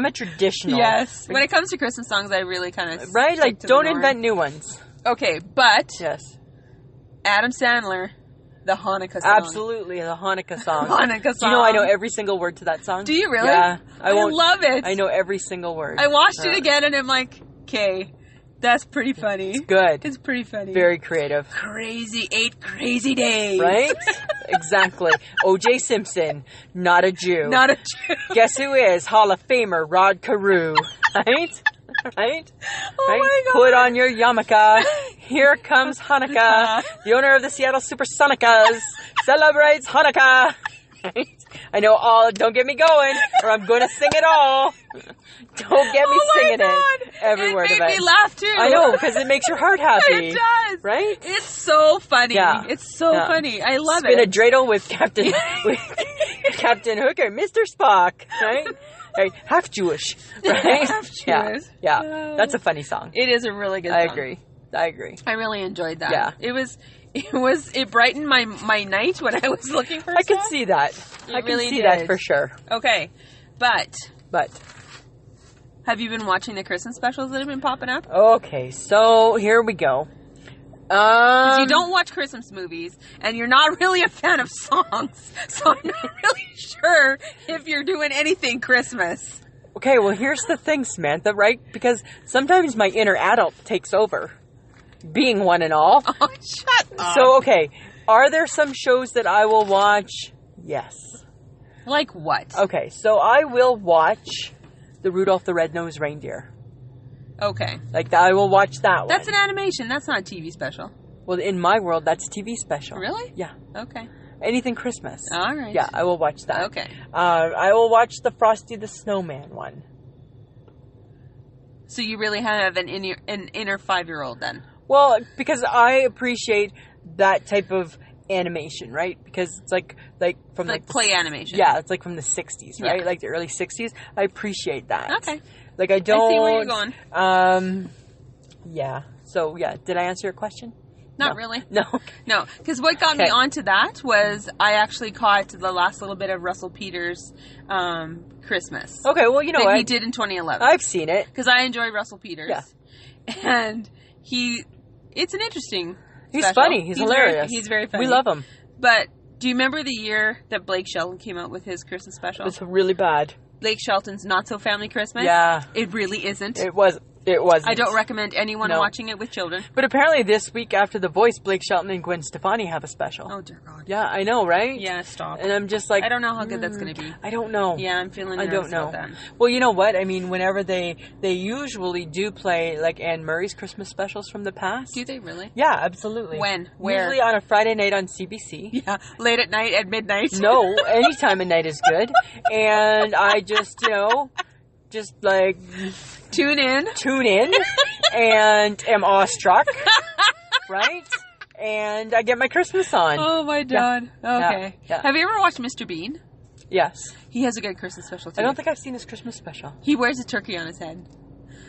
a traditional. Yes. When it comes to Christmas songs, I really kind of... Right? Like, don't invent new ones. Okay, but... Yes. Adam Sandler, the Hanukkah song. Absolutely, the Hanukkah song. Hanukkah song. Do you know I know every single word to that song? Do you really? Yeah. I love it. I know every single word. I watched it again, and I'm like, okay, that's pretty funny. It's good. It's pretty funny. Very creative. Crazy 8 crazy days. Right? Exactly. O.J. Simpson, not a Jew. Not a Jew. Guess who is? Hall of Famer Rod Carew. Right? Right? Oh right? my God. Put on your yarmulke. Here comes Hanukkah. The owner of the Seattle Supersonicas celebrates Hanukkah. Right? I know all. Don't get me going, or I'm going to sing it all. Don't get me singing it. Every word of it. It made me laugh too. I know, because it makes your heart happy. It does. Right? It's so funny. Yeah. It's so funny. I love Spin it. a dreidel with Captain Hooker, Mr. Spock. Right? Right? Half Jewish, right? Half Jewish. Yeah. That's a funny song. It is a really good song. I agree. I really enjoyed that. Yeah. It brightened my night when I was looking for I stuff. can see that. I really can see did. that for sure. Okay. But But have you been watching the Christmas specials that have been popping up? okay, so here we go. 'Cause you don't watch Christmas movies, and you're not really a fan of songs, so I'm not really sure if you're doing anything Christmas. Okay, well, here's the thing, Samantha, right? Because sometimes my inner adult takes over, being one and all. Oh, shut up. So, okay, are there some shows that I will watch? Yes. Like what? Okay, so I will watch the Rudolph the Red-Nosed Reindeer. Okay. Like, I will watch that one. That's an animation. That's not a TV special. Well, in my world, that's a TV special. Really? Yeah. Okay. Anything Christmas. All right. Yeah, I will watch that. Okay. I will watch the Frosty the Snowman one. So you really have an inner 5-year-old then? Well, because I appreciate that type of animation, right? Because it's like from It's like play animation. Yeah, it's like from the 60s, right? Yeah. Like the early 60s. I appreciate that. Okay. Like I don't. I see where you're going. Yeah. So yeah, did I answer your question? Not No. really. No. No, because what got me Okay. onto that was I actually caught the last little bit of Russell Peters' Christmas. Okay. Well, you know that what? he did in 2011. I've seen it. Because I enjoy Russell Peters. Yeah. And it's an interesting He's special. funny. He's hilarious. He's very funny. We love him. But do you remember the year that Blake Shelton came out with his Christmas special? It's really bad. Blake Shelton's Not So Family Christmas? Yeah. It really isn't. It wasn't. I don't recommend anyone No. watching it with children. But apparently this week after The Voice, Blake Shelton and Gwen Stefani have a special. Oh, dear God. Yeah, I know, right? Yeah, stop. And I'm just like... I don't know how good that's going to be. I don't know. Yeah, I'm feeling I nervous don't know. about that. Well, you know what? I mean, whenever they usually do play, like, Anne Murray's Christmas specials from the past. Do they really? Yeah, absolutely. When? Where? Usually on a Friday night on CBC. Yeah, late at night, at midnight. No, any time of night is good. And I just, just like... Tune in. And am awestruck. Right? And I get my Christmas on. Oh, my God. Yeah. Okay. Yeah. Have you ever watched Mr. Bean? Yes. He has a good Christmas special, too. I don't think I've seen his Christmas special. He wears a turkey on his head.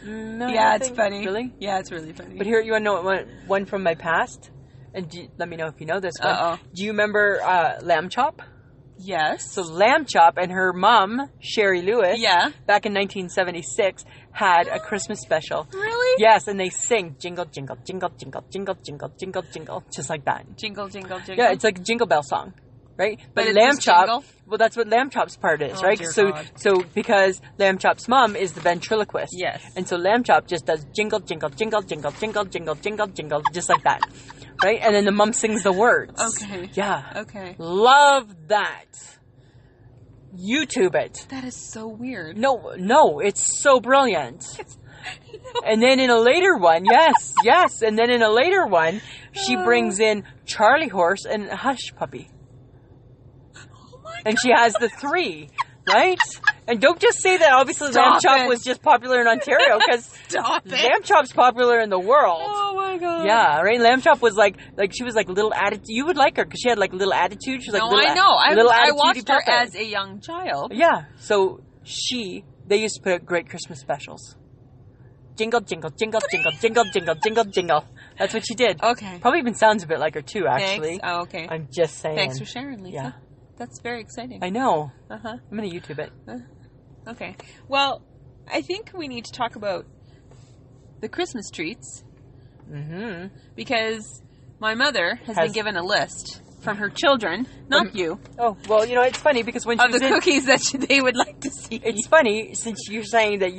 No, Yeah, it's funny. Really? Yeah, it's really funny. But here, you want to know one from my past? And let me know if you know this one. Uh-oh. Do you remember Lamb Chop? Yes. So Lamb Chop and her mom, Sherry Lewis, Yeah. back in 1976, had a Christmas special. Really? Yes, and they sing jingle, jingle, jingle, jingle, jingle, jingle, jingle, jingle, just like that. Jingle, jingle, jingle. Yeah, it's like a Jingle Bell song, right? But it's Lamb just Chop, jingle? well, that's what Lamb Chop's part is, Oh, right? dear So, God. because Lamb Chop's mom is the ventriloquist. Yes. And so Lamb Chop just does jingle, jingle, jingle, jingle, jingle, jingle, jingle, jingle, just like that, right? And then the mom sings the words. Okay. Yeah. Okay. Love that. YouTube it. That is so weird. No, it's so brilliant. And then in a later one, yes. And then in a later one, she brings in Charlie Horse and Hush Puppy. Oh my And she has the 3, right? And don't just say that obviously Stop Lamb Chop it. was just popular in Ontario, because Stop it. Lamb Chop's popular in the world. Oh my God. Yeah, right? Lamb Chop was like she was like little attitude. You would like her because she had like little attitude. She was like No, little, I know. little I attitude-y watched her puppet. as a young child. Yeah, so they used to put out great Christmas specials. Jingle, jingle, jingle, jingle, jingle, jingle, jingle, jingle. That's what she did. Okay. Probably even sounds a bit like her too, actually. Thanks. Oh, okay. I'm just saying. Thanks for sharing, Lisa. Yeah. That's very exciting. I know. Uh-huh. I'm going to YouTube it. Okay. Well, I think we need to talk about the Christmas treats. Mm-hmm. Because my mother has been given a list from her children, not you, Oh, well, it's funny because when she of the was in... cookies that they would like to see. It's funny, since you're saying that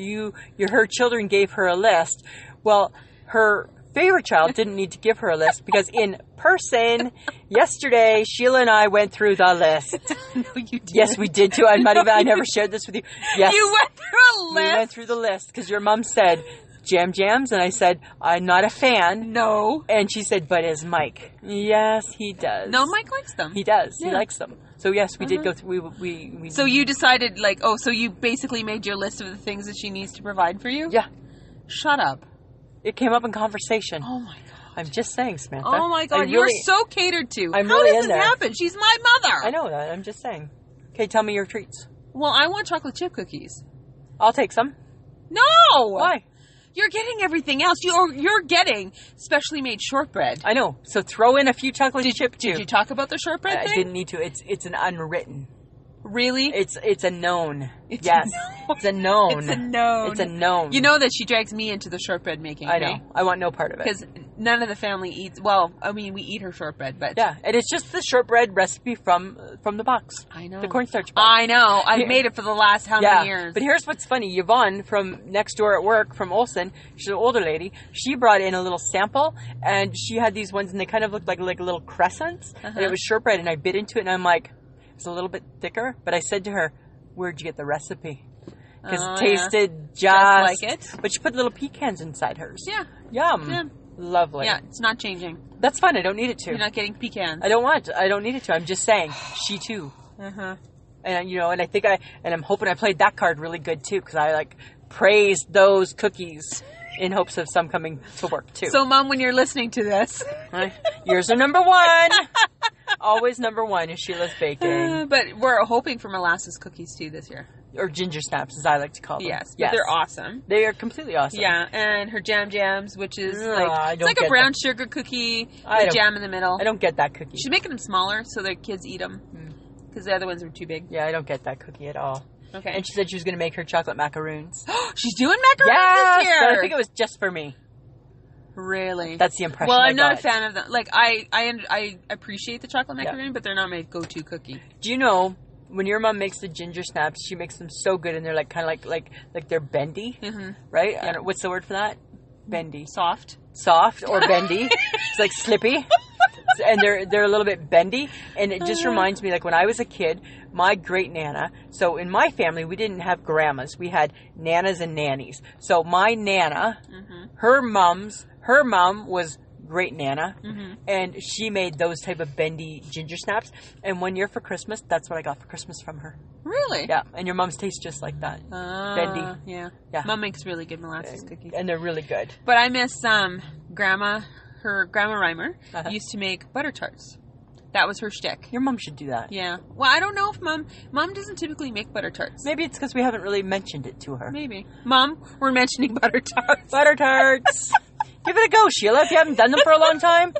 her children gave her a list. Well, her favorite child didn't need to give her a list because in person, yesterday, Sheila and I went through the list. No, you didn't. Yes, we did too. I never shared this with you. Yes. You went through a We list? went through the list because your mom said, Jam Jams, and I said, I'm not a fan. No. And she said, but is Mike? Yes, he does. No, Mike likes them. He does. Yeah. He likes them. So yes, we did go through, we So you decided, so you basically made your list of the things that she needs to provide for you? Yeah. Shut up. It came up in conversation. Oh my God. I'm just saying, Samantha. Oh my God, I you're really- so catered to. I'm How really does in this there. happen? She's my mother. I know that. I'm just saying. Okay, tell me your treats. Well, I want chocolate chip cookies. I'll take some. No! Why? You're getting everything else. You're getting specially made shortbread. I know. So throw in a few chocolate chip too. Did you talk about the shortbread I thing? didn't need to. It's an unwritten. Really? It's a known. It's yes. a known. It's a known. It's a known. It's a known. You know that she drags me into the shortbread making. I know. I want no part of it. Because none of the family eats. Well, I mean, we eat her shortbread, but yeah, and it's just the shortbread recipe from the box. I know the cornstarch box. I know. I've made it for the last how many years? But here's what's funny. Yvonne from next door at work from Olson, she's an older lady. She brought in a little sample, and she had these ones, and they kind of looked like little crescents, and it was shortbread, and I bit into it, and I'm like, it's a little bit thicker, but I said to her, where'd you get the recipe? Because it tasted just like it. But she put little pecans inside hers. Yeah. Yum. Yeah. Lovely. Yeah, it's not changing. That's fine. I don't need it to. You're not getting pecans. I don't need it to. I'm just saying. She too. Uh-huh. And, and I think I'm hoping I played that card really good too, because I praised those cookies in hopes of some coming to work too. So, Mom, when you're listening to this. Yours are number one. Always number one is Sheila's baking. But we're hoping for molasses cookies too this year. Or ginger snaps, as I like to call them. Yes, but they're awesome. They are completely awesome. Yeah, and her jams, which is it's like a brown sugar cookie with jam in the middle. I don't get that cookie. She's making them smaller so their kids eat them because the other ones were too big. Yeah, I don't get that cookie at all. Okay. And she said she was going to make her chocolate macaroons. She's doing macaroons this year. But I think it was just for me. Really? That's the impression. Well, I I'm not got. a fan of them. Like I appreciate the chocolate macaroon, but they're not my go-to cookie. Do you know when your mom makes the ginger snaps, she makes them so good, and they're kind of like they're bendy, right? Yeah. I don't, what's the word for that? Bendy. Soft or bendy. It's like slippy. And they're a little bit bendy, and it just reminds me, like when I was a kid, my great nana. So in my family, we didn't have grandmas; we had nanas and nannies. So my nana, her mom was great nana, and she made those type of bendy ginger snaps. And one year for Christmas, that's what I got for Christmas from her. Really? Yeah, and your mom's taste just like that, bendy. Yeah. Yeah. Mom makes really good molasses cookies, and they're really good. But I miss Grandma. Her Grandma Reimer used to make butter tarts. That was her shtick. Your mom should do that. Yeah. Well, I don't know if Mom doesn't typically make butter tarts. Maybe it's because we haven't really mentioned it to her. Maybe. Mom, we're mentioning butter tarts. Butter tarts. Give it a go, Sheila, if you haven't done them for a long time.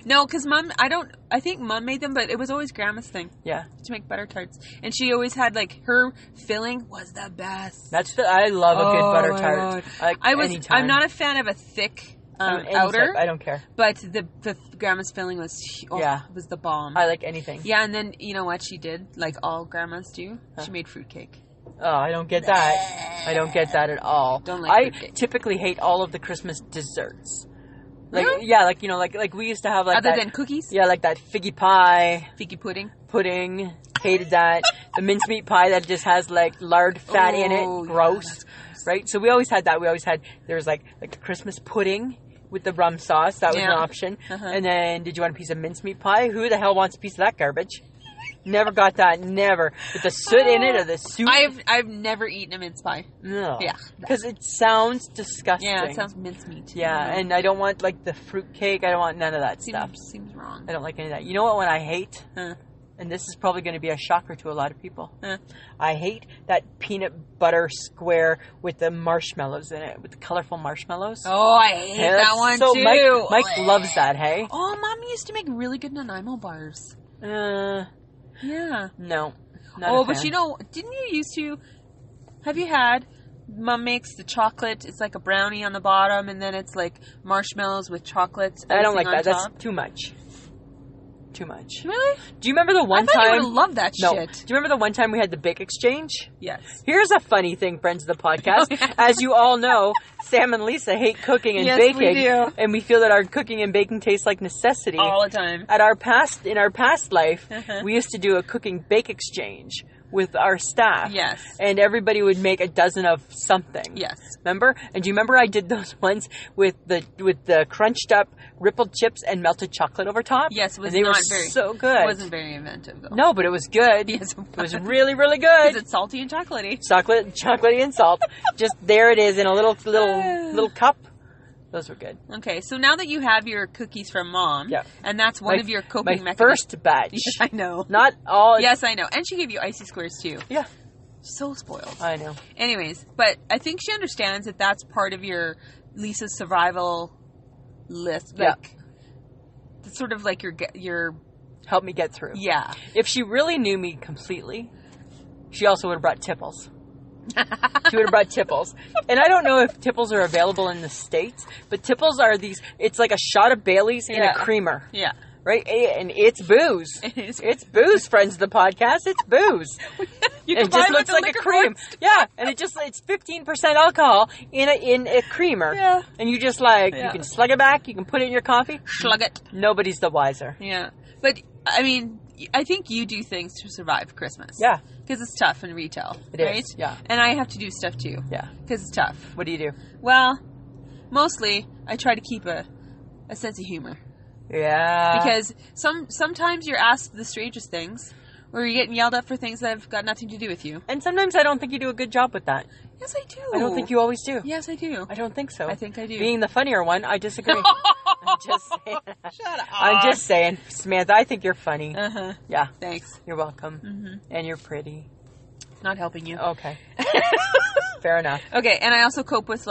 No, because Mom, I think Mom made them, but it was always Grandma's thing. Yeah. To make butter tarts. And she always had, her filling was the best. I love a good butter tart. Anytime. I'm not a fan of a thick outer. I don't care. But the Grandma's filling was, was the bomb. I like anything. Yeah, and then, you know what she did? Like all grandmas do? She made fruitcake. Oh, I don't get that. I don't get that at all. Don't like fruitcake. I typically hate all of the Christmas desserts. Really? Yeah, like we used to have Other than cookies? Yeah, like that figgy pie. Figgy pudding? Pudding. Hated that. The mincemeat pie that just has lard fat in it. Gross. Right? So we always had that. There was like the Christmas pudding with the rum sauce. That was an option. And then, did you want a piece of mincemeat pie? Who the hell wants a piece of that garbage? Never got that. Never. With the soot in it or the soup. I've never eaten a mince pie. No. Yeah. Because it sounds disgusting. Yeah, it sounds mincemeat. Yeah, and I don't want the fruit cake. I don't want none of that stuff. Seems wrong. I don't like any of that. You know what one I hate? And this is probably going to be a shocker to a lot of people. I hate that peanut butter square with the marshmallows in it, with the colorful marshmallows. Oh, I hate that one too. Mike loves that, hey? Oh, Mom used to make really good Nanaimo bars. Yeah. No. But didn't you used to... Have you had... Mom makes the chocolate. It's like a brownie on the bottom, and then it's like marshmallows with chocolate. I don't like that. Top. That's too much. Too much. Really? Do you remember the one time? I thought you would love that shit. Do you remember the one time we had the bake exchange? Yes. Here's a funny thing, friends of the podcast. As you all know, Sam and Lisa hate cooking and baking. Yes, we do. And we feel that our cooking and baking tastes like necessity. All the time. In our past life, we used to do a cooking bake exchange with our staff. Yes. And everybody would make a dozen of something. Yes. Remember? And do you remember I did those ones with the crunched up rippled chips and melted chocolate over top? Yes, it was and they not were very so good. It wasn't very inventive though. No, but it was good. Yes, it was really, really good. Is it salty and chocolatey? Chocolatey and salt. Just there it is in a little cup. Those were good. Okay, so now that you have your cookies from Mom, and that's one of your coping mechanisms. My first batch. Yes, I know. Not all. Yes, I know. And she gave you icy squares too. Yeah. So spoiled. I know. Anyways, but I think she understands that that's part of your Lisa's survival list. Like, it's sort of like your help me get through. Yeah. If she really knew me completely, she also would have brought tipples. She would have brought tipples. And I don't know if tipples are available in the States, but tipples are these, it's like a shot of Bailey's in a creamer. Yeah. Right? And it's booze. It's booze, friends of the podcast. It's booze. It just looks like a cream. Yeah. And it's 15% alcohol in a creamer. Yeah. And you just you can slug it back, you can put it in your coffee. Slug it. Nobody's the wiser. Yeah. But, I mean, I think you do things to survive Christmas. Yeah. Because it's tough in retail. It is, yeah. And I have to do stuff too. Yeah. Because it's tough. What do you do? Well, mostly I try to keep a sense of humor. Yeah. Because sometimes you're asked the strangest things, or you're getting yelled at for things that have got nothing to do with you. And sometimes I don't think you do a good job with that. Yes, I do. I don't think you always do. Yes, I do. I don't think so. I think I do. Being the funnier one, I disagree. I'm just saying. Shut up. I'm just saying, Samantha, I think you're funny. Uh-huh. Yeah. Thanks. You're welcome. Mm-hmm. And you're pretty. Not helping you. Okay. Fair enough. Okay, and I also cope with,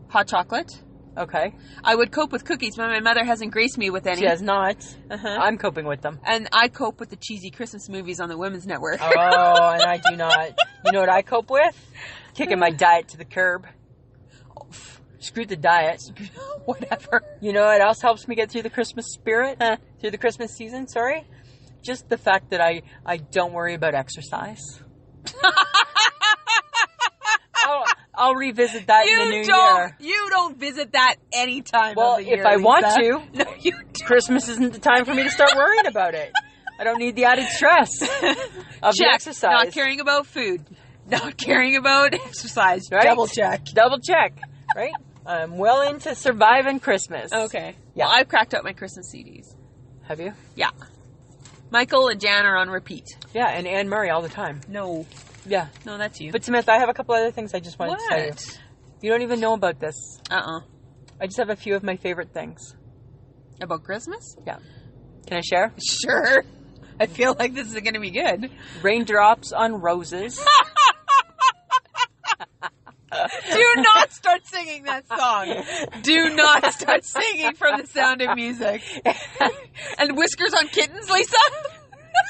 hot chocolate. Okay. I would cope with cookies, but my mother hasn't graced me with any. She has not. Uh-huh. I'm coping with them. And I cope with the cheesy Christmas movies on the Women's Network. Oh, and I do not. You know what I cope with? Kicking my diet to the curb. Screw the diet. Whatever. You know what else helps me get through the Christmas spirit? Through the Christmas season, sorry? Just the fact that I don't worry about exercise. I'll revisit that in the new year. You don't visit that any time well, of the year, if I Lisa. want to. No, you don't. Christmas isn't the time for me to start worrying about it. I don't need the added stress of the exercise. Not caring about food. Not caring about exercise. Right? Double check. Double check. Right? I'm well into surviving Christmas. Okay. Yeah. Well, I've cracked out my Christmas CDs. Have you? Yeah. Michael and Jan are on repeat. Yeah, and Anne Murray all the time. No. Yeah. No, that's you. But Samantha, I have a couple other things I just wanted to tell you. What? You don't even know about this. Uh-uh. I just have a few of my favorite things. About Christmas? Yeah. Can I share? Sure. I feel like this is going to be good. Raindrops on Roses. Do not start singing that song. Do not start singing from The Sound of Music. And Whiskers on Kittens, Lisa?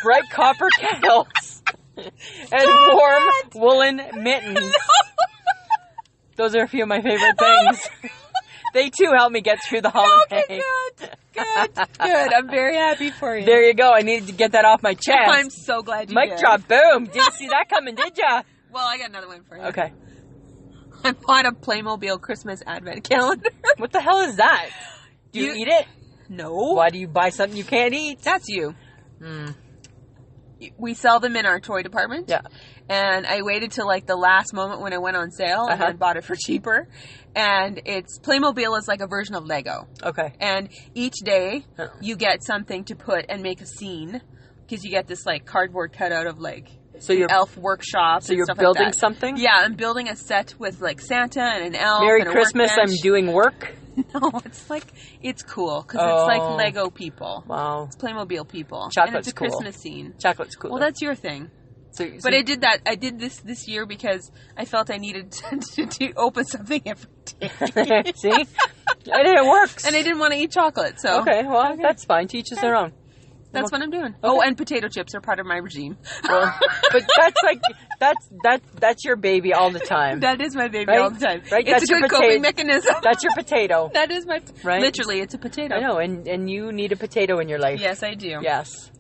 Bright copper kettles. And warm woolen mittens. No. Those are a few of my favorite things. They too help me get through the holiday. Okay, good. I'm very happy for you. There you go. I needed to get that off my chest. I'm so glad you did. Mic drop. Boom. Didn't see that coming, did ya? Well, I got another one for you. Okay. I bought a Playmobil Christmas advent calendar. What the hell is that? Do you eat it? No. Why do you buy something you can't eat? That's you. Hmm. We sell them in our toy department. Yeah. And I waited till the last moment when it went on sale and then bought it for cheaper. And Playmobil is like a version of Lego. Okay. And each day you get something to put and make a scene. Because you get this cardboard cutout of so you're elf workshop. So you're building something? Yeah, I'm building a set with Santa and an elf. Merry and a Christmas, I'm doing work. No, it's cool because it's like Lego people. Wow. It's Playmobil people. Chocolate's and it's a cool. Christmas scene. Chocolate's cool. Well, that's your thing. But I did that. I did this year because I felt I needed to open something every day. See? And it works. And I didn't want to eat chocolate, so. Okay, well, that's fine. To each his their own. That's what I'm doing. Okay. Oh, and potato chips are part of my regime. Well, but that's your baby all the time. That is my baby right? all the time. Right? It's a good coping mechanism. That's your potato. That is my... Right? Literally, it's a potato. I know, and you need a potato in your life. Yes, I do. Yes.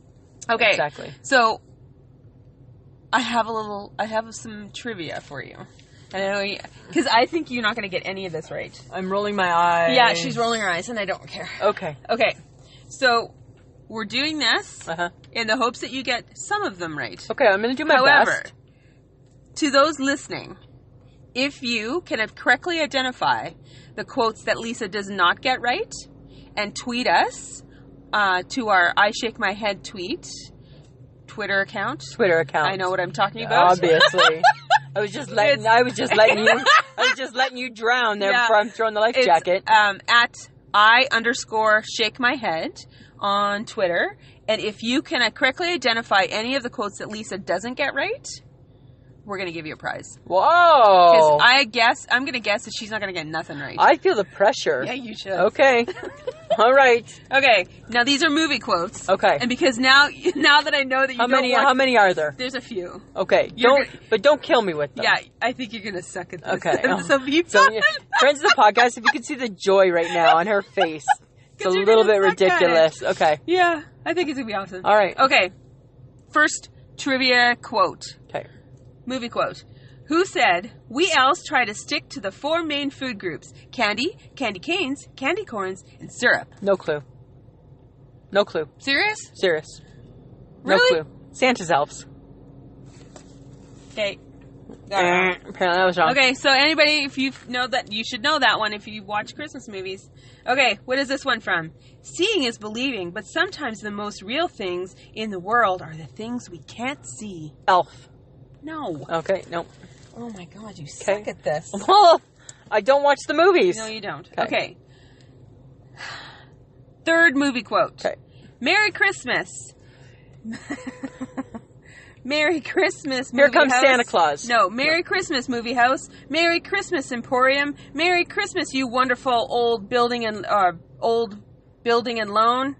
Okay. Exactly. So, I have some trivia for you. And I know because I think you're not going to get any of this right. I'm rolling my eyes. Yeah, she's rolling her eyes, and I don't care. Okay. Okay. So, we're doing this Uh-huh. in the hopes that you get some of them right. Okay, I'm going to do my However, best. to those listening, if you can correctly identify the quotes that Lisa does not get right, and tweet us to our I Shake My Head Twitter account. I know what I'm talking about. Obviously. I was just letting you drown there before I'm throwing the life jacket. At I_shake my head on Twitter. And if you can correctly identify any of the quotes that Lisa doesn't get right, we're going to give you a prize. Whoa. Because I'm going to guess that she's not going to get nothing right. I feel the pressure. Yeah, you should. Okay. All right. Okay. Now, these are movie quotes. Okay. And because now that I know that you How many are there? There's a few. Okay. But don't kill me with them. Yeah, I think you're going to suck at this. Okay. So friends of the podcast, if you can see the joy right now on her face, it's a little bit ridiculous. Okay. Yeah, I think it's going to be awesome. All right. Okay. First trivia quote. Okay. Movie quote. Who said, "We elves try to stick to the 4 main food groups: candy, candy canes, candy corns, and syrup"? No clue. No clue. Serious? Serious. No Really? clue. Santa's elves. Okay. Apparently that was wrong. Okay, so anybody, if you know that, you should know that one if you watch Christmas movies. Okay, what is this one from? Seeing is believing, but sometimes the most real things in the world are the things we can't see. Elf. No. Okay, no. Oh my God, you suck at this. Well, I don't watch the movies. No, you don't. Okay. Third movie quote. Okay. Merry Christmas. Merry Christmas, movie Here comes house. Santa Claus. No, Merry Christmas, movie house. Merry Christmas, Emporium. Merry Christmas, you wonderful old building and loan.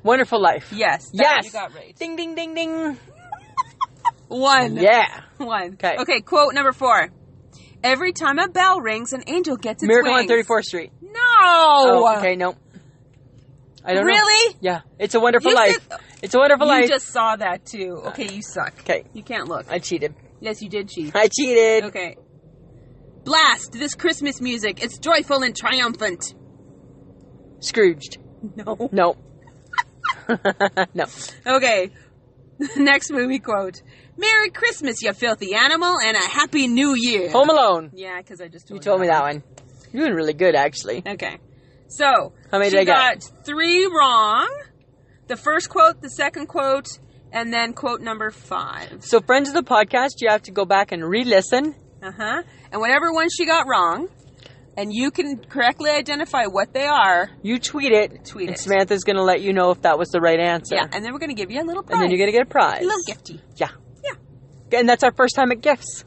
Wonderful Life. Yes. Yes. You got right. Ding, ding, ding, ding. One. Yeah. One. Okay. Okay, quote number 4. Every time a bell rings, an angel gets its Miracle wings. on 34th Street. No. Oh, okay, no. I don't know. Really? Yeah. It's a Wonderful You Life. It's a Wonderful You Life. just saw that too. Okay, you suck. Okay. You can't look. I cheated. Yes, you did cheat. I cheated. Okay. Blast this Christmas music. It's joyful and triumphant. Scrooged. No. No. No. Okay. Next movie quote. Merry Christmas, you filthy animal, and a Happy New Year. Home Alone. Yeah, because I just told You told me that one. You're doing really good, actually. Okay. So, How many she did I get? got 3 wrong. The first quote, the second quote, and then quote number 5. So, friends of the podcast, you have to go back and re-listen. Uh-huh. And whatever one she got wrong, and you can correctly identify what they are. You tweet it. Tweet and it. Samantha's going to let you know if that was the right answer. Yeah, and then we're going to give you a little prize. And then you're going to get a prize. A little gifty. Yeah. Yeah. And that's our first time at gifts.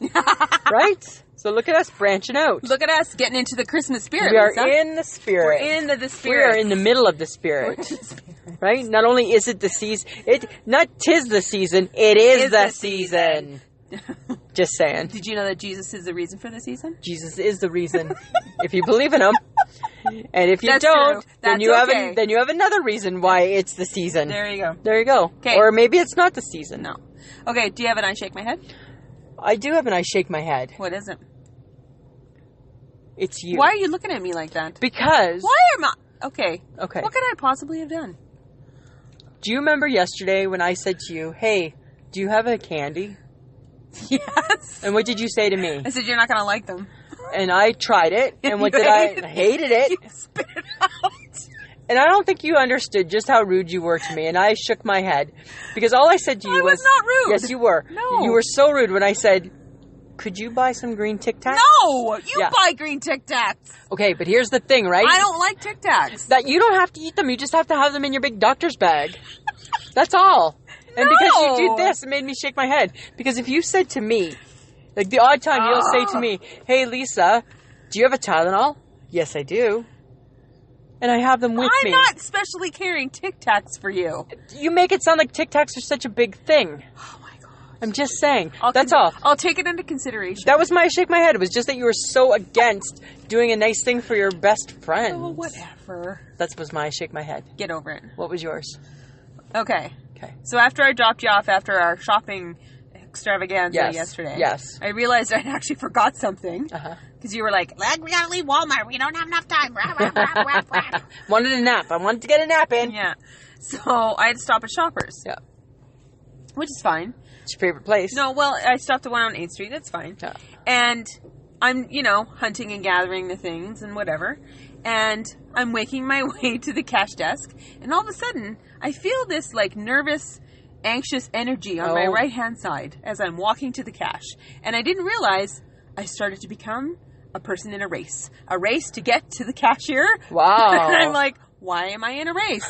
Right? So look at us branching out. Look at us getting into the Christmas spirit. We are Lisa. in the spirit. We're in the We spirit. are in the middle of the spirit. Right? Not only is it the season, not 'tis the season, it is the season. Just saying. Did you know that Jesus is the reason for the season? Jesus is the reason. If you believe in him. And if you That's don't, true. then That's you have okay. then you have another reason why it's the season. There you go. There you go. Okay. Or maybe it's not the season. No. Okay, do you have an I shake my head? I do have an I shake my head. What is it? It's you. Why are you looking at me like that? Because. Why am I... Okay. Okay. What could I possibly have done? Do you remember yesterday when I said to you, hey, do you have a candy? Yes. And what did you say to me? I said you're not going to like them. And I tried it. And what You did I? hated I hated it. You spit it out. And I don't think you understood just how rude you were to me. And I shook my head. Because all I said to you I was not rude. Yes, you were. No. You were so rude when I said, could you buy some green Tic Tacs? No! You Yeah. buy green Tic Tacs. Okay, but here's the thing, right? I don't like Tic Tacs. That you don't have to eat them. You just have to have them in your big doctor's bag. That's all. And because you did this, it made me shake my head. Because if you said to me, like the odd time you'll say to me, hey, Lisa, do you have a Tylenol? Yes, I do. And I have them with me. I'm not specially carrying Tic Tacs for you. You make it sound like Tic Tacs are such a big thing. Oh my God. I'm just saying. That's all. I'll take it into consideration. That was my shake my head. It was just that you were so against doing a nice thing for your best friend. Oh, whatever. That was my shake my head. Get over it. What was yours? Okay. Okay. So after I dropped you off after our shopping extravaganza Yes. yesterday, Yes. I realized I actually forgot something. Uh-huh. Because you were like, we gotta leave Walmart. We don't have enough time. Rah, rah, rah, rah, rah. Wanted a nap. I wanted to get a nap in. Yeah. So I had to stop at Shoppers. Yeah. Which is fine. It's your favorite place. No, well, I stopped at one on 8th Street. That's fine. Yeah. And I'm, hunting and gathering the things and whatever. And I'm making my way to the cash desk. And all of a sudden, I feel this, nervous, anxious energy on my right-hand side as I'm walking to the cash. And I didn't realize I started to become a person in a race. A race to get to the cashier. Wow. And I'm like, why am I in a race?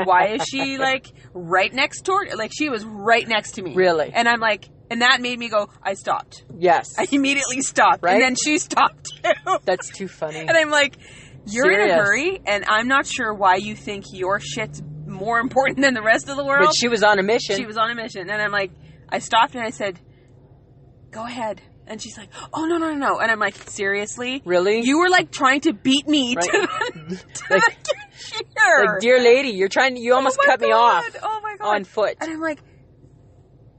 Why is she, right next to her? She was right next to me. Really? And I'm like, And that made me go, I stopped. Yes. I immediately stopped. Right? And then she stopped too. That's too funny. And I'm like, you're in a Serious. hurry, and I'm not sure why you think your shit's more important than the rest of the world. But she was on a mission. She was on a mission. And I'm like, I stopped and I said, go ahead. And she's like, oh, no. And I'm like, seriously? Really? You were like trying to beat me Right. to the cashier. Like, dear lady, you almost cut me off Oh my God. on foot. And I'm like,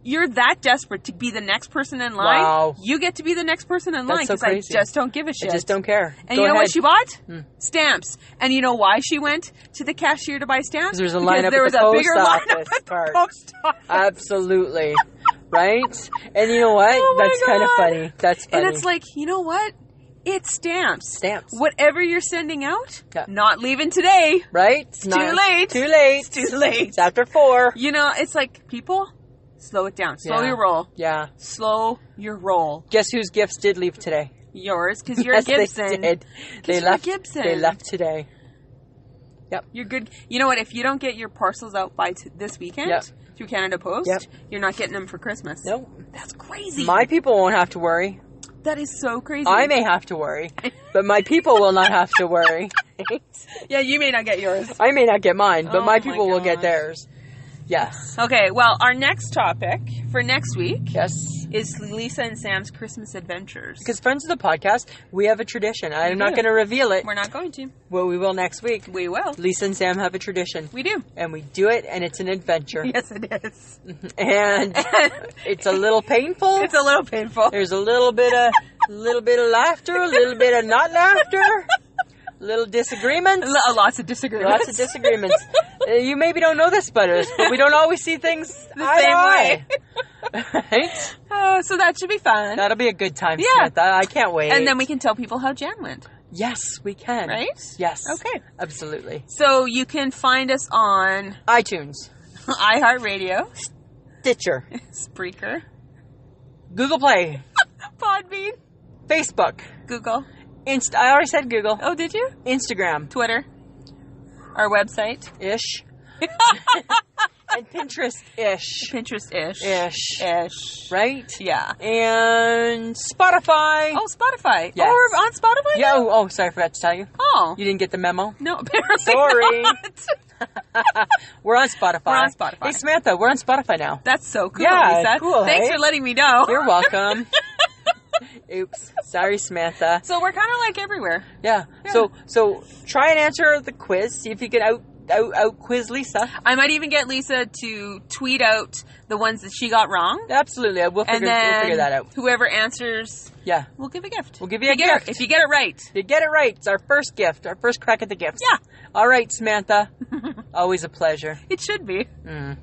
you're that desperate to be the next person in line. Wow. You get to be the next person in line so because I crazy. just don't give a shit. I just don't care. And Go you know ahead. what she bought? Stamps. And you know why she went to the cashier to buy stamps? Because there was a line up there at was the a post bigger line up office at the part. post office. Absolutely. Right? And you know what? Oh my That's kind of God. funny. That's funny. And it's like, you know what? It's stamps. Stamps. Whatever you're sending out, Yeah. not leaving today. Right? It's Too late. Too late. It's too late. It's after 4. You know, it's like, people, slow it down. Slow Yeah. your roll. Yeah. Slow your roll. Guess whose gifts did leave today? Yours, because you're Yes, a Gibson. They did. They you're left. Gibson. They left today. You're good. You know what? If you don't get your parcels out by this weekend Yep. through Canada Post, Yep. you're not getting them for Christmas. Nope. That's crazy. My people won't have to worry. That is so crazy. I may have to worry, but my people will not have to worry. Yeah, you may not get yours. I may not get mine, but Oh my my people will get gosh. theirs. Yes. Okay, well, our next topic for next week Yes. is Lisa and Sam's Christmas adventures. Because friends of the podcast, we have a tradition. I'm not do. going to reveal it. We're not going to. Well, we will next week. We will. Lisa and Sam have a tradition. We do. And we do it, and it's an adventure. Yes, it is. And it's a little painful. It's a little painful. There's a little bit of laughter, a little bit of not laughter, little disagreements. Lots of disagreements. Lots of disagreements. You maybe don't know this about us, but we don't always see things The eye to same eye. way. Right? So that should be fun. That'll be a good time, Yeah. Smith. I can't wait. And then we can tell people how Jan went. Yes, we can. Right? Yes. Okay. Absolutely. So you can find us on iTunes, iHeartRadio, Stitcher, Spreaker, Google Play, Podbean, Facebook, Google. I already said Google. Oh, did you? Instagram. Twitter. Our website. Ish. And Pinterest-ish. Pinterest-ish. Ish. Ish. Right? Yeah. And Spotify. Oh, Spotify. Yes. Oh, we're on Spotify Yeah. now? Oh, sorry, I forgot to tell you. Oh. You didn't get the memo? No, apparently Sorry. not. We're on Spotify. We're on Spotify. Hey, Samantha, we're on Spotify now. That's so cool, Yeah, Lisa. cool, Thanks hey? for letting me know. You're welcome. Oops. Sorry, Samantha. So we're kind of like everywhere. Yeah. Yeah. So try and answer the quiz. See if you can out quiz Lisa. I might even get Lisa to tweet out the ones that she got wrong. Absolutely. We'll And figure then that out. whoever answers, Yeah. we'll give a gift. We'll give you a If get gift. If you get it right. If you get it right, it's our first gift. Our first crack at the gifts. Yeah. All right, Samantha. Always a pleasure. It should be. Mm.